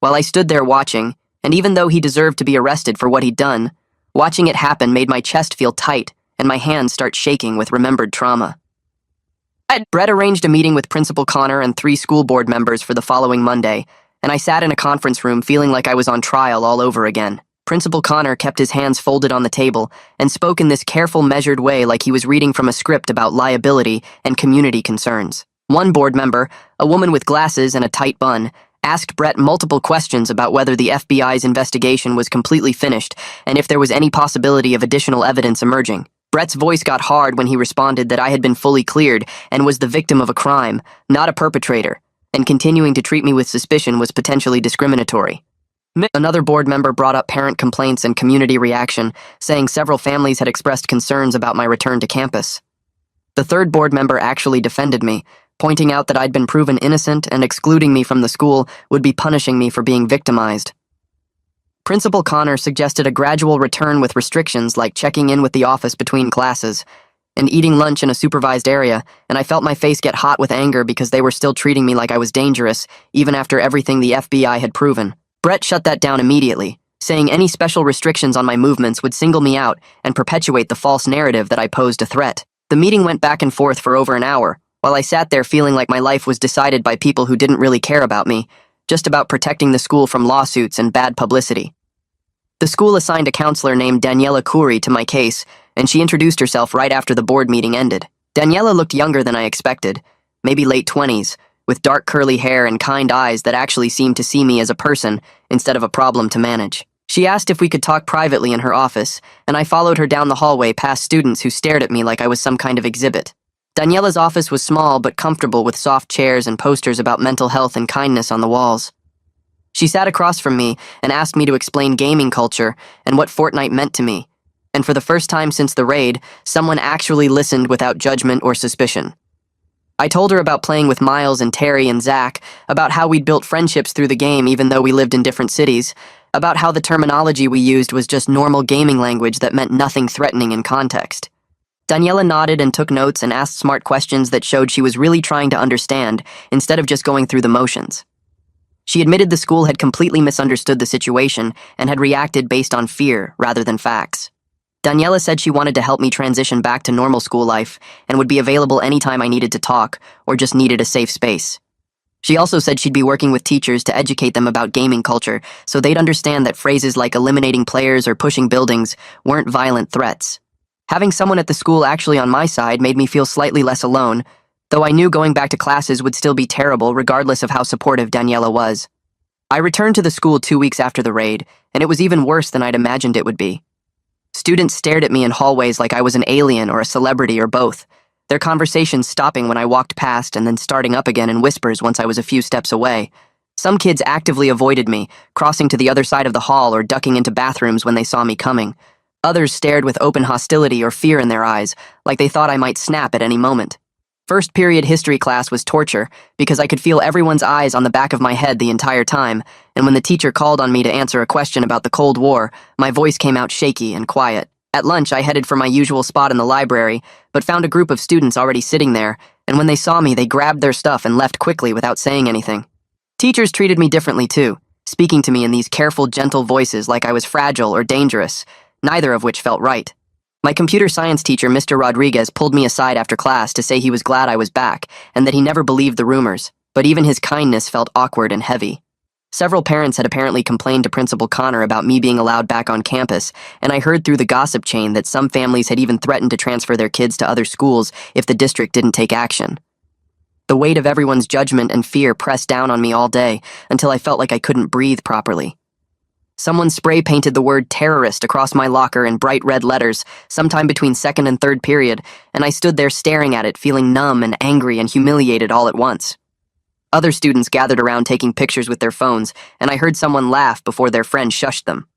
Speaker 1: While I stood there watching, and even though he deserved to be arrested for what he'd done, watching it happen made my chest feel tight and my hands start shaking with remembered trauma. Brett arranged a meeting with Principal Connor and 3 school board members for the following Monday, and I sat in a conference room feeling like I was on trial all over again. Principal Connor kept his hands folded on the table and spoke in this careful, measured way like he was reading from a script about liability and community concerns. One board member, a woman with glasses and a tight bun, asked Brett multiple questions about whether the FBI's investigation was completely finished and if there was any possibility of additional evidence emerging. Brett's voice got hard when he responded that I had been fully cleared and was the victim of a crime, not a perpetrator, and continuing to treat me with suspicion was potentially discriminatory. Another board member brought up parent complaints and community reaction, saying several families had expressed concerns about my return to campus. The third board member actually defended me, pointing out that I'd been proven innocent and excluding me from the school would be punishing me for being victimized. Principal Connor suggested a gradual return with restrictions like checking in with the office between classes and eating lunch in a supervised area, and I felt my face get hot with anger because they were still treating me like I was dangerous, even after everything the FBI had proven. Brett shut that down immediately, saying any special restrictions on my movements would single me out and perpetuate the false narrative that I posed a threat. The meeting went back and forth for over an hour, while I sat there feeling like my life was decided by people who didn't really care about me, just about protecting the school from lawsuits and bad publicity. The school assigned a counselor named Daniela Khoury to my case, and she introduced herself right after the board meeting ended. Daniela looked younger than I expected, maybe late 20s, with dark curly hair and kind eyes that actually seemed to see me as a person instead of a problem to manage. She asked if we could talk privately in her office, and I followed her down the hallway past students who stared at me like I was some kind of exhibit. Daniela's office was small but comfortable with soft chairs and posters about mental health and kindness on the walls. She sat across from me and asked me to explain gaming culture and what Fortnite meant to me, and for the first time since the raid, someone actually listened without judgment or suspicion. I told her about playing with Miles and Terry and Zach, about how we'd built friendships through the game even though we lived in different cities, about how the terminology we used was just normal gaming language that meant nothing threatening in context. Daniela nodded and took notes and asked smart questions that showed she was really trying to understand instead of just going through the motions. She admitted the school had completely misunderstood the situation and had reacted based on fear rather than facts. Daniela said she wanted to help me transition back to normal school life and would be available anytime I needed to talk or just needed a safe space. She also said she'd be working with teachers to educate them about gaming culture so they'd understand that phrases like eliminating players or pushing buildings weren't violent threats. Having someone at the school actually on my side made me feel slightly less alone, though I knew going back to classes would still be terrible regardless of how supportive Daniela was. I returned to the school 2 weeks after the raid, and it was even worse than I'd imagined it would be. Students stared at me in hallways like I was an alien or a celebrity or both, their conversations stopping when I walked past and then starting up again in whispers once I was a few steps away. Some kids actively avoided me, crossing to the other side of the hall or ducking into bathrooms when they saw me coming. Others stared with open hostility or fear in their eyes, like they thought I might snap at any moment. First period history class was torture because I could feel everyone's eyes on the back of my head the entire time, and when the teacher called on me to answer a question about the Cold War, my voice came out shaky and quiet. At lunch, I headed for my usual spot in the library, but found a group of students already sitting there, and when they saw me, they grabbed their stuff and left quickly without saying anything. Teachers treated me differently too, speaking to me in these careful, gentle voices like I was fragile or dangerous, neither of which felt right. My computer science teacher, Mr. Rodriguez, pulled me aside after class to say he was glad I was back and that he never believed the rumors, but even his kindness felt awkward and heavy. Several parents had apparently complained to Principal Connor about me being allowed back on campus, and I heard through the gossip chain that some families had even threatened to transfer their kids to other schools if the district didn't take action. The weight of everyone's judgment and fear pressed down on me all day until I felt like I couldn't breathe properly. Someone spray-painted the word terrorist across my locker in bright red letters sometime between second and third period, and I stood there staring at it, feeling numb and angry and humiliated all at once. Other students gathered around taking pictures with their phones, and I heard someone laugh before their friend shushed them.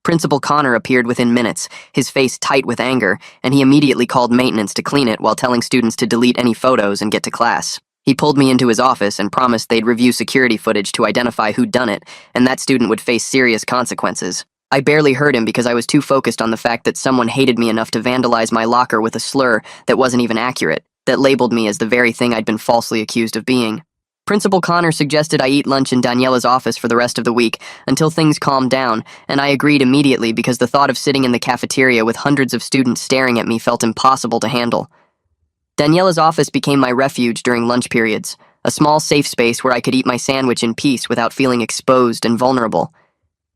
Speaker 1: Principal Connor appeared within minutes, his face tight with anger, and he immediately called maintenance to clean it while telling students to delete any photos and get to class. He pulled me into his office and promised they'd review security footage to identify who'd done it, and that student would face serious consequences. I barely heard him because I was too focused on the fact that someone hated me enough to vandalize my locker with a slur that wasn't even accurate, that labeled me as the very thing I'd been falsely accused of being. Principal Connor suggested I eat lunch in Daniela's office for the rest of the week until things calmed down, and I agreed immediately because the thought of sitting in the cafeteria with hundreds of students staring at me felt impossible to handle. Daniela's office became my refuge during lunch periods, a small safe space where I could eat my sandwich in peace without feeling exposed and vulnerable.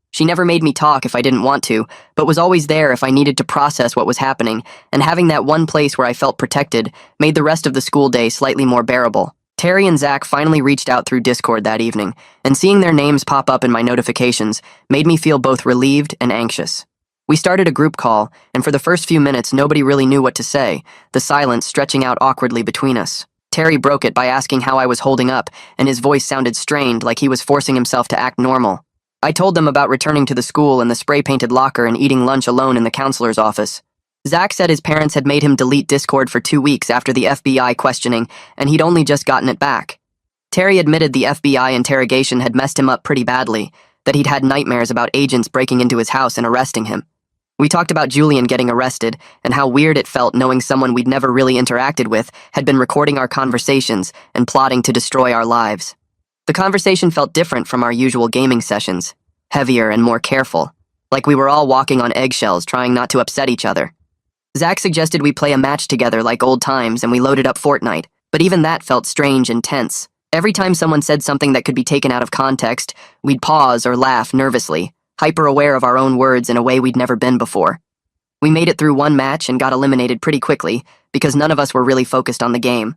Speaker 1: She never made me talk if I didn't want to, but was always there if I needed to process what was happening, and having that one place where I felt protected made the rest of the school day slightly more bearable. Terry and Zach finally reached out through Discord that evening, and seeing their names pop up in my notifications made me feel both relieved and anxious. We started a group call, and for the first few minutes nobody really knew what to say, the silence stretching out awkwardly between us. Terry broke it by asking how I was holding up, and his voice sounded strained, like he was forcing himself to act normal. I told them about returning to the school and the spray-painted locker and eating lunch alone in the counselor's office. Zach said his parents had made him delete Discord for 2 weeks after the FBI questioning, and he'd only just gotten it back. Terry admitted the FBI interrogation had messed him up pretty badly, that he'd had nightmares about agents breaking into his house and arresting him. We talked about Julian getting arrested and how weird it felt knowing someone we'd never really interacted with had been recording our conversations and plotting to destroy our lives. The conversation felt different from our usual gaming sessions, heavier and more careful, like we were all walking on eggshells trying not to upset each other. Zach suggested we play a match together like old times, and we loaded up Fortnite, but even that felt strange and tense. Every time someone said something that could be taken out of context, we'd pause or laugh nervously, hyper-aware of our own words in a way we'd never been before. We made it through one match and got eliminated pretty quickly because none of us were really focused on the game.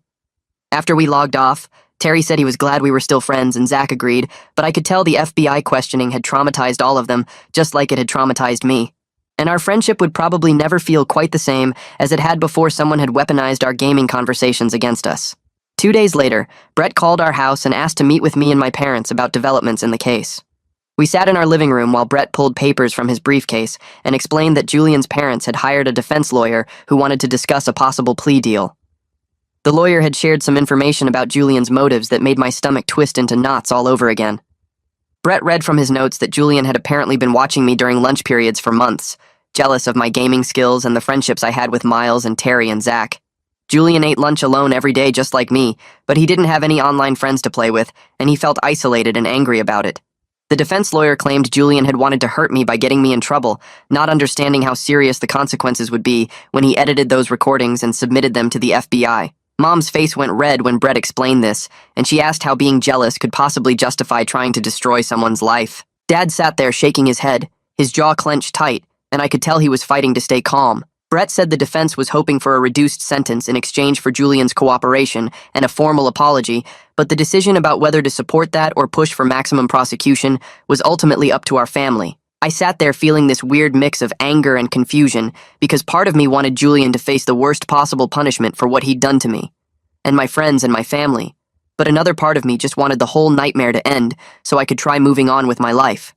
Speaker 1: After we logged off, Terry said he was glad we were still friends and Zach agreed, but I could tell the FBI questioning had traumatized all of them, just like it had traumatized me. And our friendship would probably never feel quite the same as it had before someone had weaponized our gaming conversations against us. 2 days later, Brett called our house and asked to meet with me and my parents about developments in the case. We sat in our living room while Brett pulled papers from his briefcase and explained that Julian's parents had hired a defense lawyer who wanted to discuss a possible plea deal. The lawyer had shared some information about Julian's motives that made my stomach twist into knots all over again. Brett read from his notes that Julian had apparently been watching me during lunch periods for months, jealous of my gaming skills and the friendships I had with Miles and Terry and Zach. Julian ate lunch alone every day just like me, but he didn't have any online friends to play with, and he felt isolated and angry about it. The defense lawyer claimed Julian had wanted to hurt me by getting me in trouble, not understanding how serious the consequences would be when he edited those recordings and submitted them to the FBI. Mom's face went red when Brett explained this, and she asked how being jealous could possibly justify trying to destroy someone's life. Dad sat there shaking his head, his jaw clenched tight, and I could tell he was fighting to stay calm. Brett said the defense was hoping for a reduced sentence in exchange for Julian's cooperation and a formal apology, but the decision about whether to support that or push for maximum prosecution was ultimately up to our family. I sat there feeling this weird mix of anger and confusion because part of me wanted Julian to face the worst possible punishment for what he'd done to me, and my friends and my family, but another part of me just wanted the whole nightmare to end so I could try moving on with my life.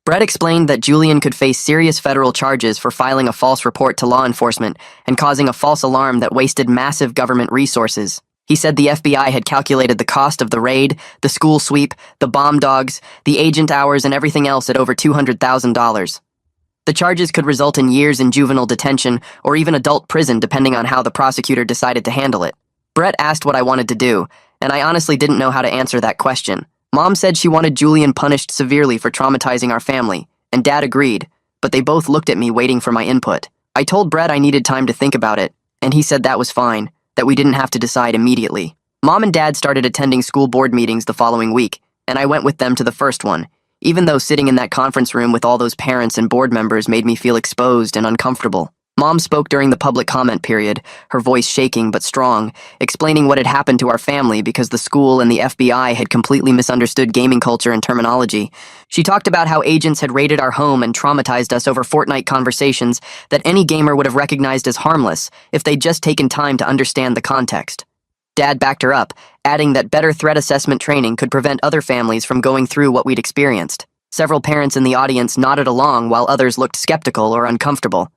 Speaker 1: Brett explained that Julian could face serious federal charges for filing a false report to law enforcement and causing a false alarm that wasted massive government resources. He said the FBI had calculated the cost of the raid, the school sweep, the bomb dogs, the agent hours, and everything else at over $200,000. The charges could result in years in juvenile detention or even adult prison depending on how the prosecutor decided to handle it. Brett asked what I wanted to do, and I honestly didn't know how to answer that question. Mom said she wanted Julian punished severely for traumatizing our family, and Dad agreed, but they both looked at me waiting for my input. I told Brett I needed time to think about it, and he said that was fine, that we didn't have to decide immediately. Mom and Dad started attending school board meetings the following week, and I went with them to the first one, even though sitting in that conference room with all those parents and board members made me feel exposed and uncomfortable. Mom spoke during the public comment period, her voice shaking but strong, explaining what had happened to our family because the school and the FBI had completely misunderstood gaming culture and terminology. She talked about how agents had raided our home and traumatized us over Fortnite conversations that any gamer would have recognized as harmless if they'd just taken time to understand the context. Dad backed her up, adding that better threat assessment training could prevent other families from going through what we'd experienced. Several parents in the audience nodded along while others looked skeptical or uncomfortable.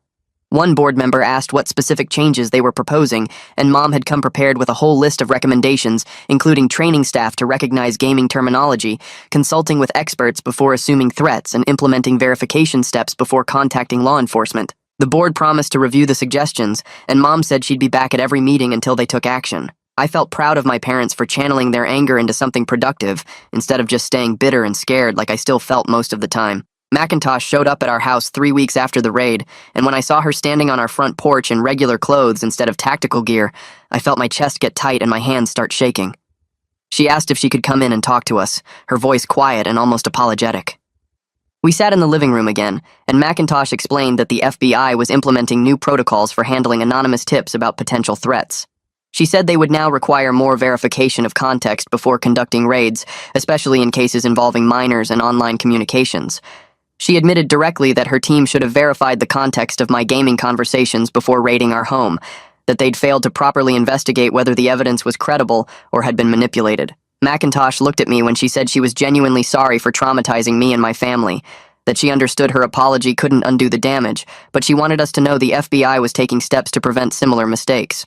Speaker 1: One board member asked what specific changes they were proposing, and Mom had come prepared with a whole list of recommendations, including training staff to recognize gaming terminology, consulting with experts before assuming threats, and implementing verification steps before contacting law enforcement. The board promised to review the suggestions, and Mom said she'd be back at every meeting until they took action. I felt proud of my parents for channeling their anger into something productive, instead of just staying bitter and scared like I still felt most of the time. Macintosh showed up at our house 3 weeks after the raid, and when I saw her standing on our front porch in regular clothes instead of tactical gear, I felt my chest get tight and my hands start shaking. She asked if she could come in and talk to us, her voice quiet and almost apologetic. We sat in the living room again, and Macintosh explained that the FBI was implementing new protocols for handling anonymous tips about potential threats. She said they would now require more verification of context before conducting raids, especially in cases involving minors and online communications. She admitted directly that her team should have verified the context of my gaming conversations before raiding our home, that they'd failed to properly investigate whether the evidence was credible or had been manipulated. Macintosh looked at me when she said she was genuinely sorry for traumatizing me and my family, that she understood her apology couldn't undo the damage, but she wanted us to know the FBI was taking steps to prevent similar mistakes.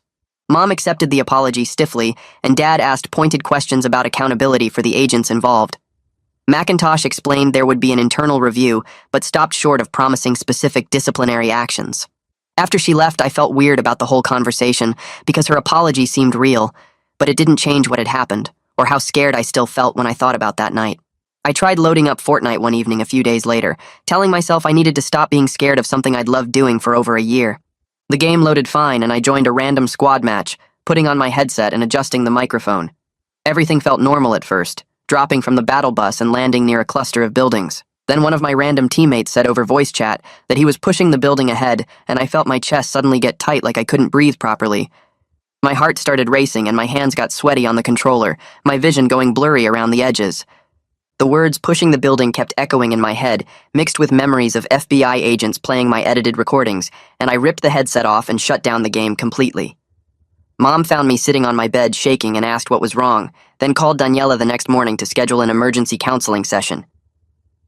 Speaker 1: Mom accepted the apology stiffly, and Dad asked pointed questions about accountability for the agents involved. Macintosh explained there would be an internal review, but stopped short of promising specific disciplinary actions. After she left, I felt weird about the whole conversation because her apology seemed real, but it didn't change what had happened, or how scared I still felt when I thought about that night. I tried loading up Fortnite one evening a few days later, telling myself I needed to stop being scared of something I'd loved doing for over a year. The game loaded fine, and I joined a random squad match, putting on my headset and adjusting the microphone. Everything felt normal at first, dropping from the battle bus and landing near a cluster of buildings. Then one of my random teammates said over voice chat that he was pushing the building ahead, and I felt my chest suddenly get tight like I couldn't breathe properly. My heart started racing and my hands got sweaty on the controller, my vision going blurry around the edges. The words pushing the building kept echoing in my head, mixed with memories of FBI agents playing my edited recordings, and I ripped the headset off and shut down the game completely. Mom found me sitting on my bed shaking and asked what was wrong, then called Daniela the next morning to schedule an emergency counseling session.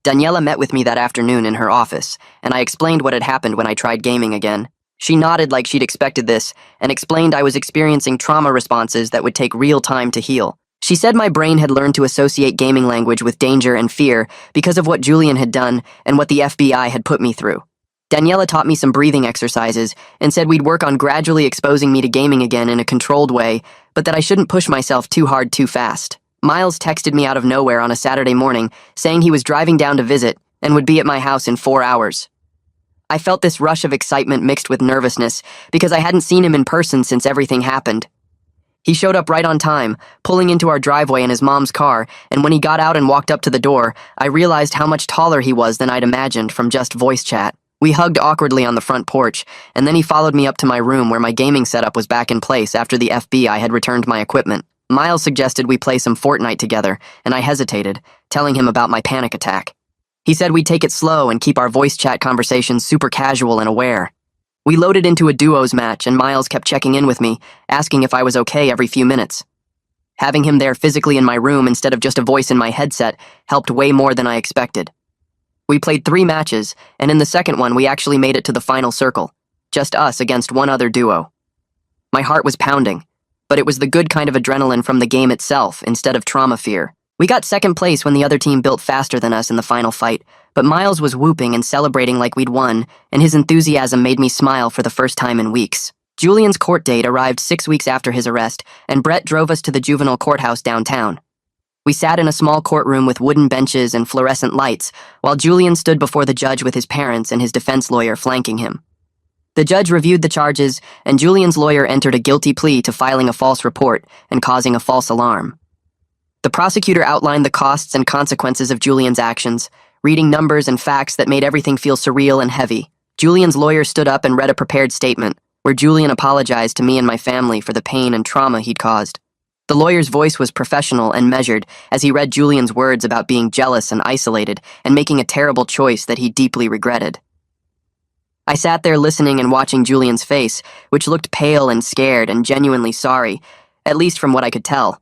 Speaker 1: Daniela met with me that afternoon in her office, and I explained what had happened when I tried gaming again. She nodded like she'd expected this, and explained I was experiencing trauma responses that would take real time to heal. She said my brain had learned to associate gaming language with danger and fear because of what Julian had done and what the FBI had put me through. Daniela taught me some breathing exercises and said we'd work on gradually exposing me to gaming again in a controlled way, but that I shouldn't push myself too hard too fast. Miles texted me out of nowhere on a Saturday morning, saying he was driving down to visit and would be at my house in 4 hours. I felt this rush of excitement mixed with nervousness because I hadn't seen him in person since everything happened. He showed up right on time, pulling into our driveway in his mom's car, and when he got out and walked up to the door, I realized how much taller he was than I'd imagined from just voice chat. We hugged awkwardly on the front porch, and then he followed me up to my room where my gaming setup was back in place after the FBI had returned my equipment. Miles suggested we play some Fortnite together, and I hesitated, telling him about my panic attack. He said we'd take it slow and keep our voice chat conversations super casual and aware. We loaded into a duos match, and Miles kept checking in with me, asking if I was okay every few minutes. Having him there physically in my room instead of just a voice in my headset helped way more than I expected. We played 3 matches, and in the second one we actually made it to the final circle. Just us against one other duo. My heart was pounding, but it was the good kind of adrenaline from the game itself instead of trauma fear. We got second place when the other team built faster than us in the final fight, but Miles was whooping and celebrating like we'd won, and his enthusiasm made me smile for the first time in weeks. Julian's court date arrived 6 weeks after his arrest, and Brett drove us to the juvenile courthouse downtown. We sat in a small courtroom with wooden benches and fluorescent lights, while Julian stood before the judge with his parents and his defense lawyer flanking him. The judge reviewed the charges, and Julian's lawyer entered a guilty plea to filing a false report and causing a false alarm. The prosecutor outlined the costs and consequences of Julian's actions, reading numbers and facts that made everything feel surreal and heavy. Julian's lawyer stood up and read a prepared statement, where Julian apologized to me and my family for the pain and trauma he'd caused. The lawyer's voice was professional and measured as he read Julian's words about being jealous and isolated and making a terrible choice that he deeply regretted. I sat there listening and watching Julian's face, which looked pale and scared and genuinely sorry, at least from what I could tell.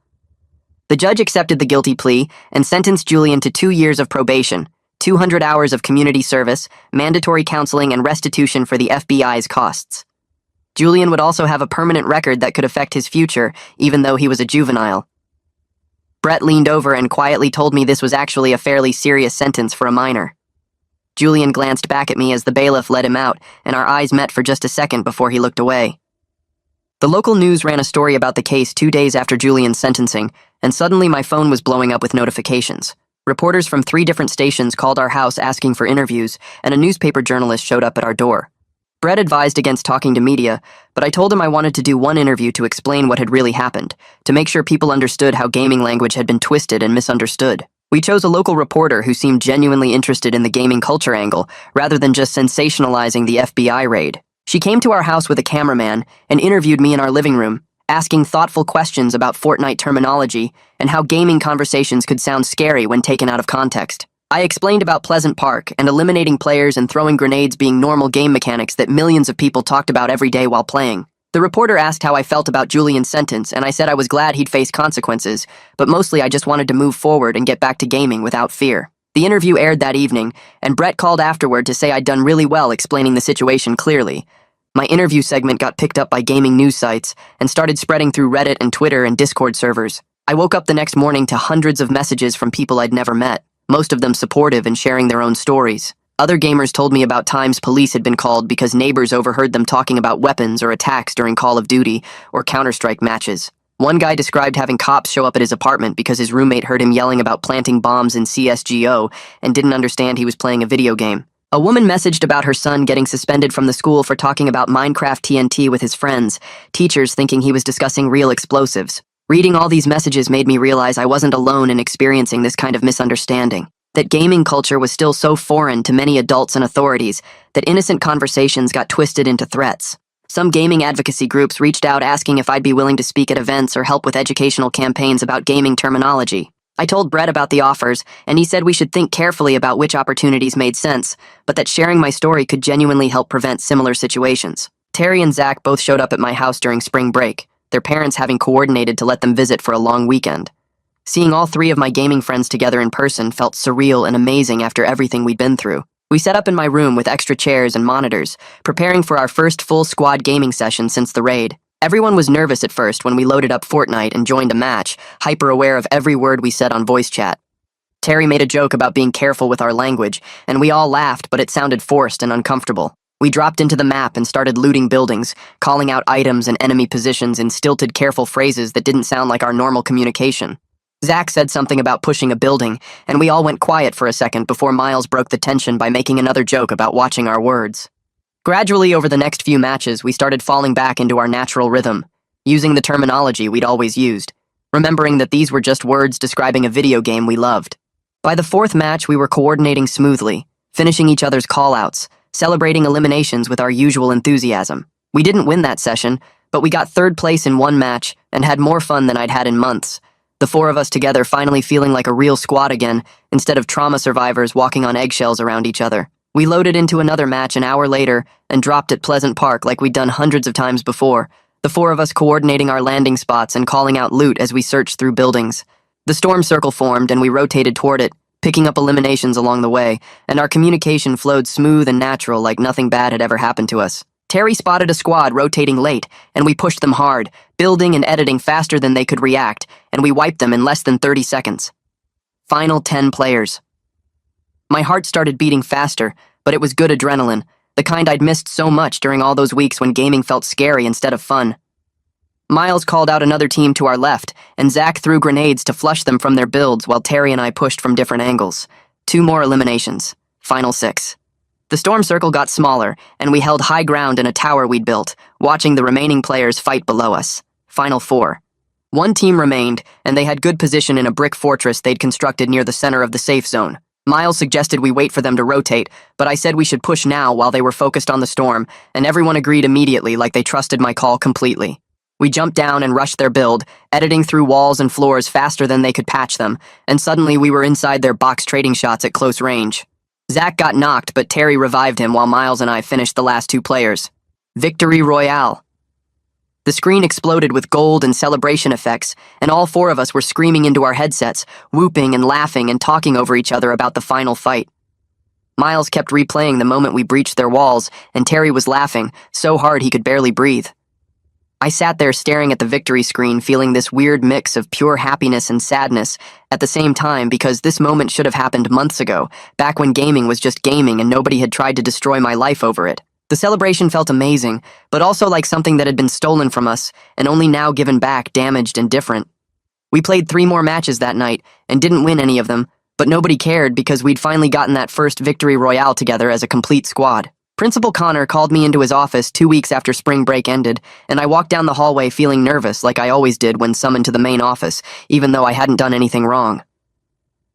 Speaker 1: The judge accepted the guilty plea and sentenced Julian to 2 years of probation, 200 hours of community service, mandatory counseling, and restitution for the FBI's costs. Julian would also have a permanent record that could affect his future, even though he was a juvenile. Brett leaned over and quietly told me this was actually a fairly serious sentence for a minor. Julian glanced back at me as the bailiff let him out, and our eyes met for just a second before he looked away. The local news ran a story about the case 2 days after Julian's sentencing, and suddenly my phone was blowing up with notifications. Reporters from 3 different stations called our house asking for interviews, and a newspaper journalist showed up at our door. Brett advised against talking to media, but I told him I wanted to do one interview to explain what had really happened, to make sure people understood how gaming language had been twisted and misunderstood. We chose a local reporter who seemed genuinely interested in the gaming culture angle, rather than just sensationalizing the FBI raid. She came to our house with a cameraman and interviewed me in our living room, asking thoughtful questions about Fortnite terminology and how gaming conversations could sound scary when taken out of context. I explained about Pleasant Park and eliminating players and throwing grenades being normal game mechanics that millions of people talked about every day while playing. The reporter asked how I felt about Julian's sentence, and I said I was glad he'd face consequences, but mostly I just wanted to move forward and get back to gaming without fear. The interview aired that evening, and Brett called afterward to say I'd done really well explaining the situation clearly. My interview segment got picked up by gaming news sites and started spreading through Reddit and Twitter and Discord servers. I woke up the next morning to hundreds of messages from people I'd never met, most of them supportive and sharing their own stories. Other gamers told me about times police had been called because neighbors overheard them talking about weapons or attacks during Call of Duty or Counter-Strike matches. One guy described having cops show up at his apartment because his roommate heard him yelling about planting bombs in CSGO and didn't understand he was playing a video game. A woman messaged about her son getting suspended from the school for talking about Minecraft TNT with his friends, teachers thinking he was discussing real explosives. Reading all these messages made me realize I wasn't alone in experiencing this kind of misunderstanding, that gaming culture was still so foreign to many adults and authorities that innocent conversations got twisted into threats. Some gaming advocacy groups reached out asking if I'd be willing to speak at events or help with educational campaigns about gaming terminology. I told Brett about the offers, and he said we should think carefully about which opportunities made sense, but that sharing my story could genuinely help prevent similar situations. Terry and Zach both showed up at my house during spring break, their parents having coordinated to let them visit for a long weekend. Seeing all 3 of my gaming friends together in person felt surreal and amazing after everything we'd been through. We set up in my room with extra chairs and monitors, preparing for our first full squad gaming session since the raid. Everyone was nervous at first when we loaded up Fortnite and joined a match, hyper-aware of every word we said on voice chat. Terry made a joke about being careful with our language, and we all laughed, but it sounded forced and uncomfortable. We dropped into the map and started looting buildings, calling out items and enemy positions in stilted, careful phrases that didn't sound like our normal communication. Zach said something about pushing a building, and we all went quiet for a second before Miles broke the tension by making another joke about watching our words. Gradually, over the next few matches, we started falling back into our natural rhythm, using the terminology we'd always used, remembering that these were just words describing a video game we loved. By the 4th match, we were coordinating smoothly, finishing each other's call-outs, celebrating eliminations with our usual enthusiasm. We didn't win that session, but we got 3rd place in one match and had more fun than I'd had in months. The 4 of us together finally feeling like a real squad again, instead of trauma survivors walking on eggshells around each other. We loaded into another match an hour later and dropped at Pleasant Park like we'd done hundreds of times before, the 4 of us coordinating our landing spots and calling out loot as we searched through buildings. The storm circle formed and we rotated toward it, picking up eliminations along the way, and our communication flowed smooth and natural like nothing bad had ever happened to us. Terry spotted a squad rotating late, and we pushed them hard, building and editing faster than they could react, and we wiped them in less than 30 seconds. Final 10 players. My heart started beating faster, but it was good adrenaline, the kind I'd missed so much during all those weeks when gaming felt scary instead of fun. Miles called out another team to our left, and Zach threw grenades to flush them from their builds while Terry and I pushed from different angles. 2 more eliminations. Final 6. The storm circle got smaller, and we held high ground in a tower we'd built, watching the remaining players fight below us. Final 4. 1 team remained, and they had good position in a brick fortress they'd constructed near the center of the safe zone. Miles suggested we wait for them to rotate, but I said we should push now while they were focused on the storm, and everyone agreed immediately like they trusted my call completely. We jumped down and rushed their build, editing through walls and floors faster than they could patch them, and suddenly we were inside their box trading shots at close range. Zach got knocked, but Terry revived him while Miles and I finished the last 2 players. Victory Royale. The screen exploded with gold and celebration effects, and all 4 of us were screaming into our headsets, whooping and laughing and talking over each other about the final fight. Miles kept replaying the moment we breached their walls, and Terry was laughing, so hard he could barely breathe. I sat there staring at the victory screen, feeling this weird mix of pure happiness and sadness at the same time because this moment should have happened months ago, back when gaming was just gaming and nobody had tried to destroy my life over it. The celebration felt amazing, but also like something that had been stolen from us and only now given back, damaged and different. We played 3 more matches that night and didn't win any of them, but nobody cared because we'd finally gotten that first victory royale together as a complete squad. Principal Connor called me into his office 2 weeks after spring break ended, and I walked down the hallway feeling nervous like I always did when summoned to the main office, even though I hadn't done anything wrong.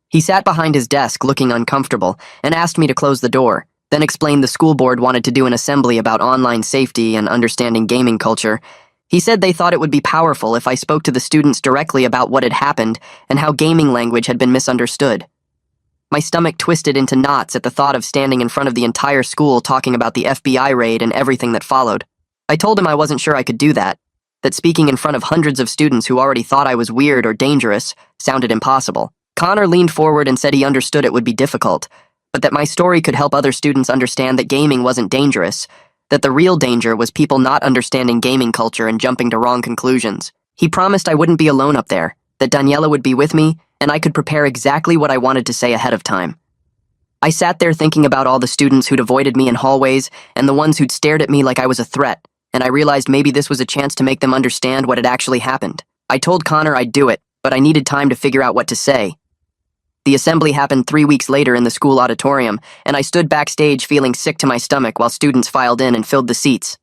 Speaker 1: He sat behind his desk looking uncomfortable and asked me to close the door, then explained the school board wanted to do an assembly about online safety and understanding gaming culture. He said they thought it would be powerful if I spoke to the students directly about what had happened and how gaming language had been misunderstood. My stomach twisted into knots at the thought of standing in front of the entire school talking about the FBI raid and everything that followed. I told him I wasn't sure I could do that speaking in front of hundreds of students who already thought I was weird or dangerous sounded impossible. Connor leaned forward and said he understood it would be difficult, but that my story could help other students understand that gaming wasn't dangerous, that the real danger was people not understanding gaming culture and jumping to wrong conclusions. He promised I wouldn't be alone up there, that Daniela would be with me, and I could prepare exactly what I wanted to say ahead of time. I sat there thinking about all the students who'd avoided me in hallways and the ones who'd stared at me like I was a threat, and I realized maybe this was a chance to make them understand what had actually happened. I told Connor I'd do it, but I needed time to figure out what to say. The assembly happened 3 weeks later in the school auditorium, and I stood backstage feeling sick to my stomach while students filed in and filled the seats.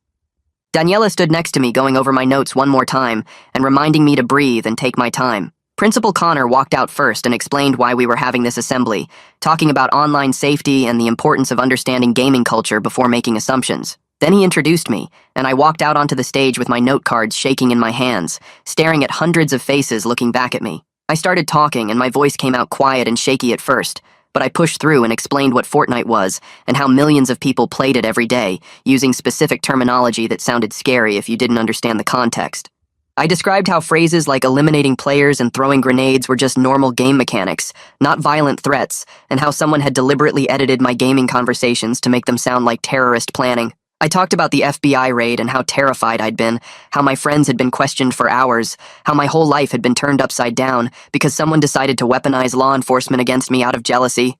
Speaker 1: Daniela stood next to me going over my notes one more time and reminding me to breathe and take my time. Principal Connor walked out first and explained why we were having this assembly, talking about online safety and the importance of understanding gaming culture before making assumptions. Then he introduced me, and I walked out onto the stage with my note cards shaking in my hands, staring at hundreds of faces looking back at me. I started talking, and my voice came out quiet and shaky at first, but I pushed through and explained what Fortnite was and how millions of people played it every day, using specific terminology that sounded scary if you didn't understand the context. I described how phrases like eliminating players and throwing grenades were just normal game mechanics, not violent threats, and how someone had deliberately edited my gaming conversations to make them sound like terrorist planning. I talked about the FBI raid and how terrified I'd been, how my friends had been questioned for hours, how my whole life had been turned upside down because someone decided to weaponize law enforcement against me out of jealousy.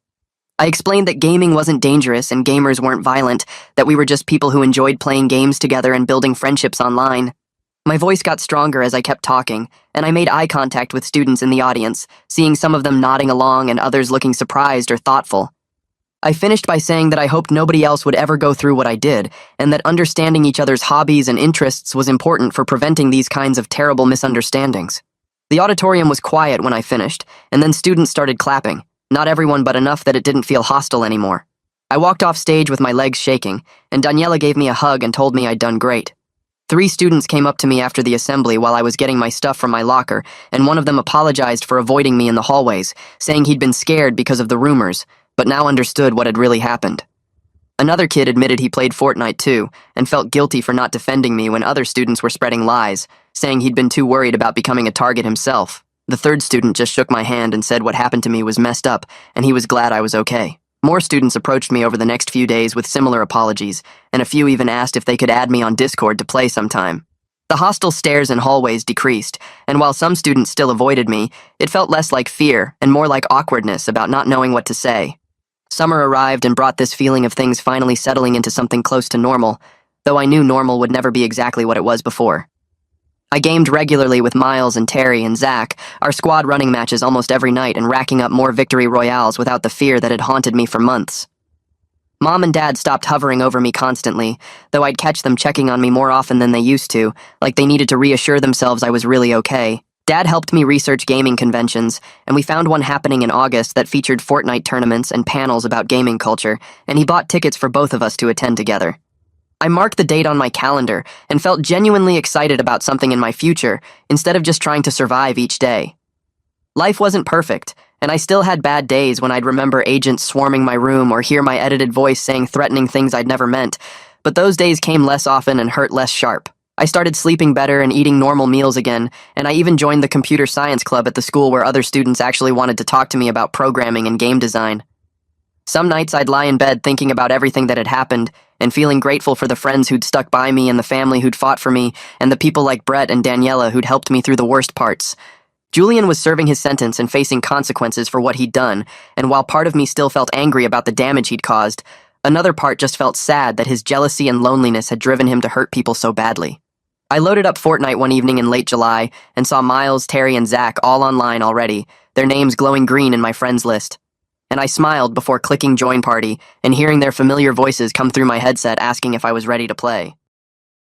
Speaker 1: I explained that gaming wasn't dangerous and gamers weren't violent, that we were just people who enjoyed playing games together and building friendships online. My voice got stronger as I kept talking, and I made eye contact with students in the audience, seeing some of them nodding along and others looking surprised or thoughtful. I finished by saying that I hoped nobody else would ever go through what I did, and that understanding each other's hobbies and interests was important for preventing these kinds of terrible misunderstandings. The auditorium was quiet when I finished, and then students started clapping, not everyone but enough that it didn't feel hostile anymore. I walked off stage with my legs shaking, and Daniela gave me a hug and told me I'd done great. 3 students came up to me after the assembly while I was getting my stuff from my locker, and one of them apologized for avoiding me in the hallways, saying he'd been scared because of the rumors, but now understood what had really happened. Another kid admitted he played Fortnite too, and felt guilty for not defending me when other students were spreading lies, saying he'd been too worried about becoming a target himself. The third student just shook my hand and said what happened to me was messed up, and he was glad I was okay. More students approached me over the next few days with similar apologies, and a few even asked if they could add me on Discord to play sometime. The hostel stairs and hallways decreased, and while some students still avoided me, it felt less like fear and more like awkwardness about not knowing what to say. Summer arrived and brought this feeling of things finally settling into something close to normal, though I knew normal would never be exactly what it was before. I gamed regularly with Miles and Terry and Zach, our squad running matches almost every night and racking up more victory royales without the fear that had haunted me for months. Mom and Dad stopped hovering over me constantly, though I'd catch them checking on me more often than they used to, like they needed to reassure themselves I was really okay. Dad helped me research gaming conventions, and we found one happening in August that featured Fortnite tournaments and panels about gaming culture, and he bought tickets for both of us to attend together. I marked the date on my calendar and felt genuinely excited about something in my future instead of just trying to survive each day. Life wasn't perfect, and I still had bad days when I'd remember agents swarming my room or hear my edited voice saying threatening things I'd never meant, but those days came less often and hurt less sharp. I started sleeping better and eating normal meals again, and I even joined the computer science club at the school where other students actually wanted to talk to me about programming and game design. Some nights I'd lie in bed thinking about everything that had happened, and feeling grateful for the friends who'd stuck by me and the family who'd fought for me, and the people like Brett and Daniela who'd helped me through the worst parts. Julian was serving his sentence and facing consequences for what he'd done, and while part of me still felt angry about the damage he'd caused, another part just felt sad that his jealousy and loneliness had driven him to hurt people so badly. I loaded up Fortnite one evening in late July and saw Miles, Terry, and Zach all online already, their names glowing green in my friends list. And I smiled before clicking join party and hearing their familiar voices come through my headset asking if I was ready to play.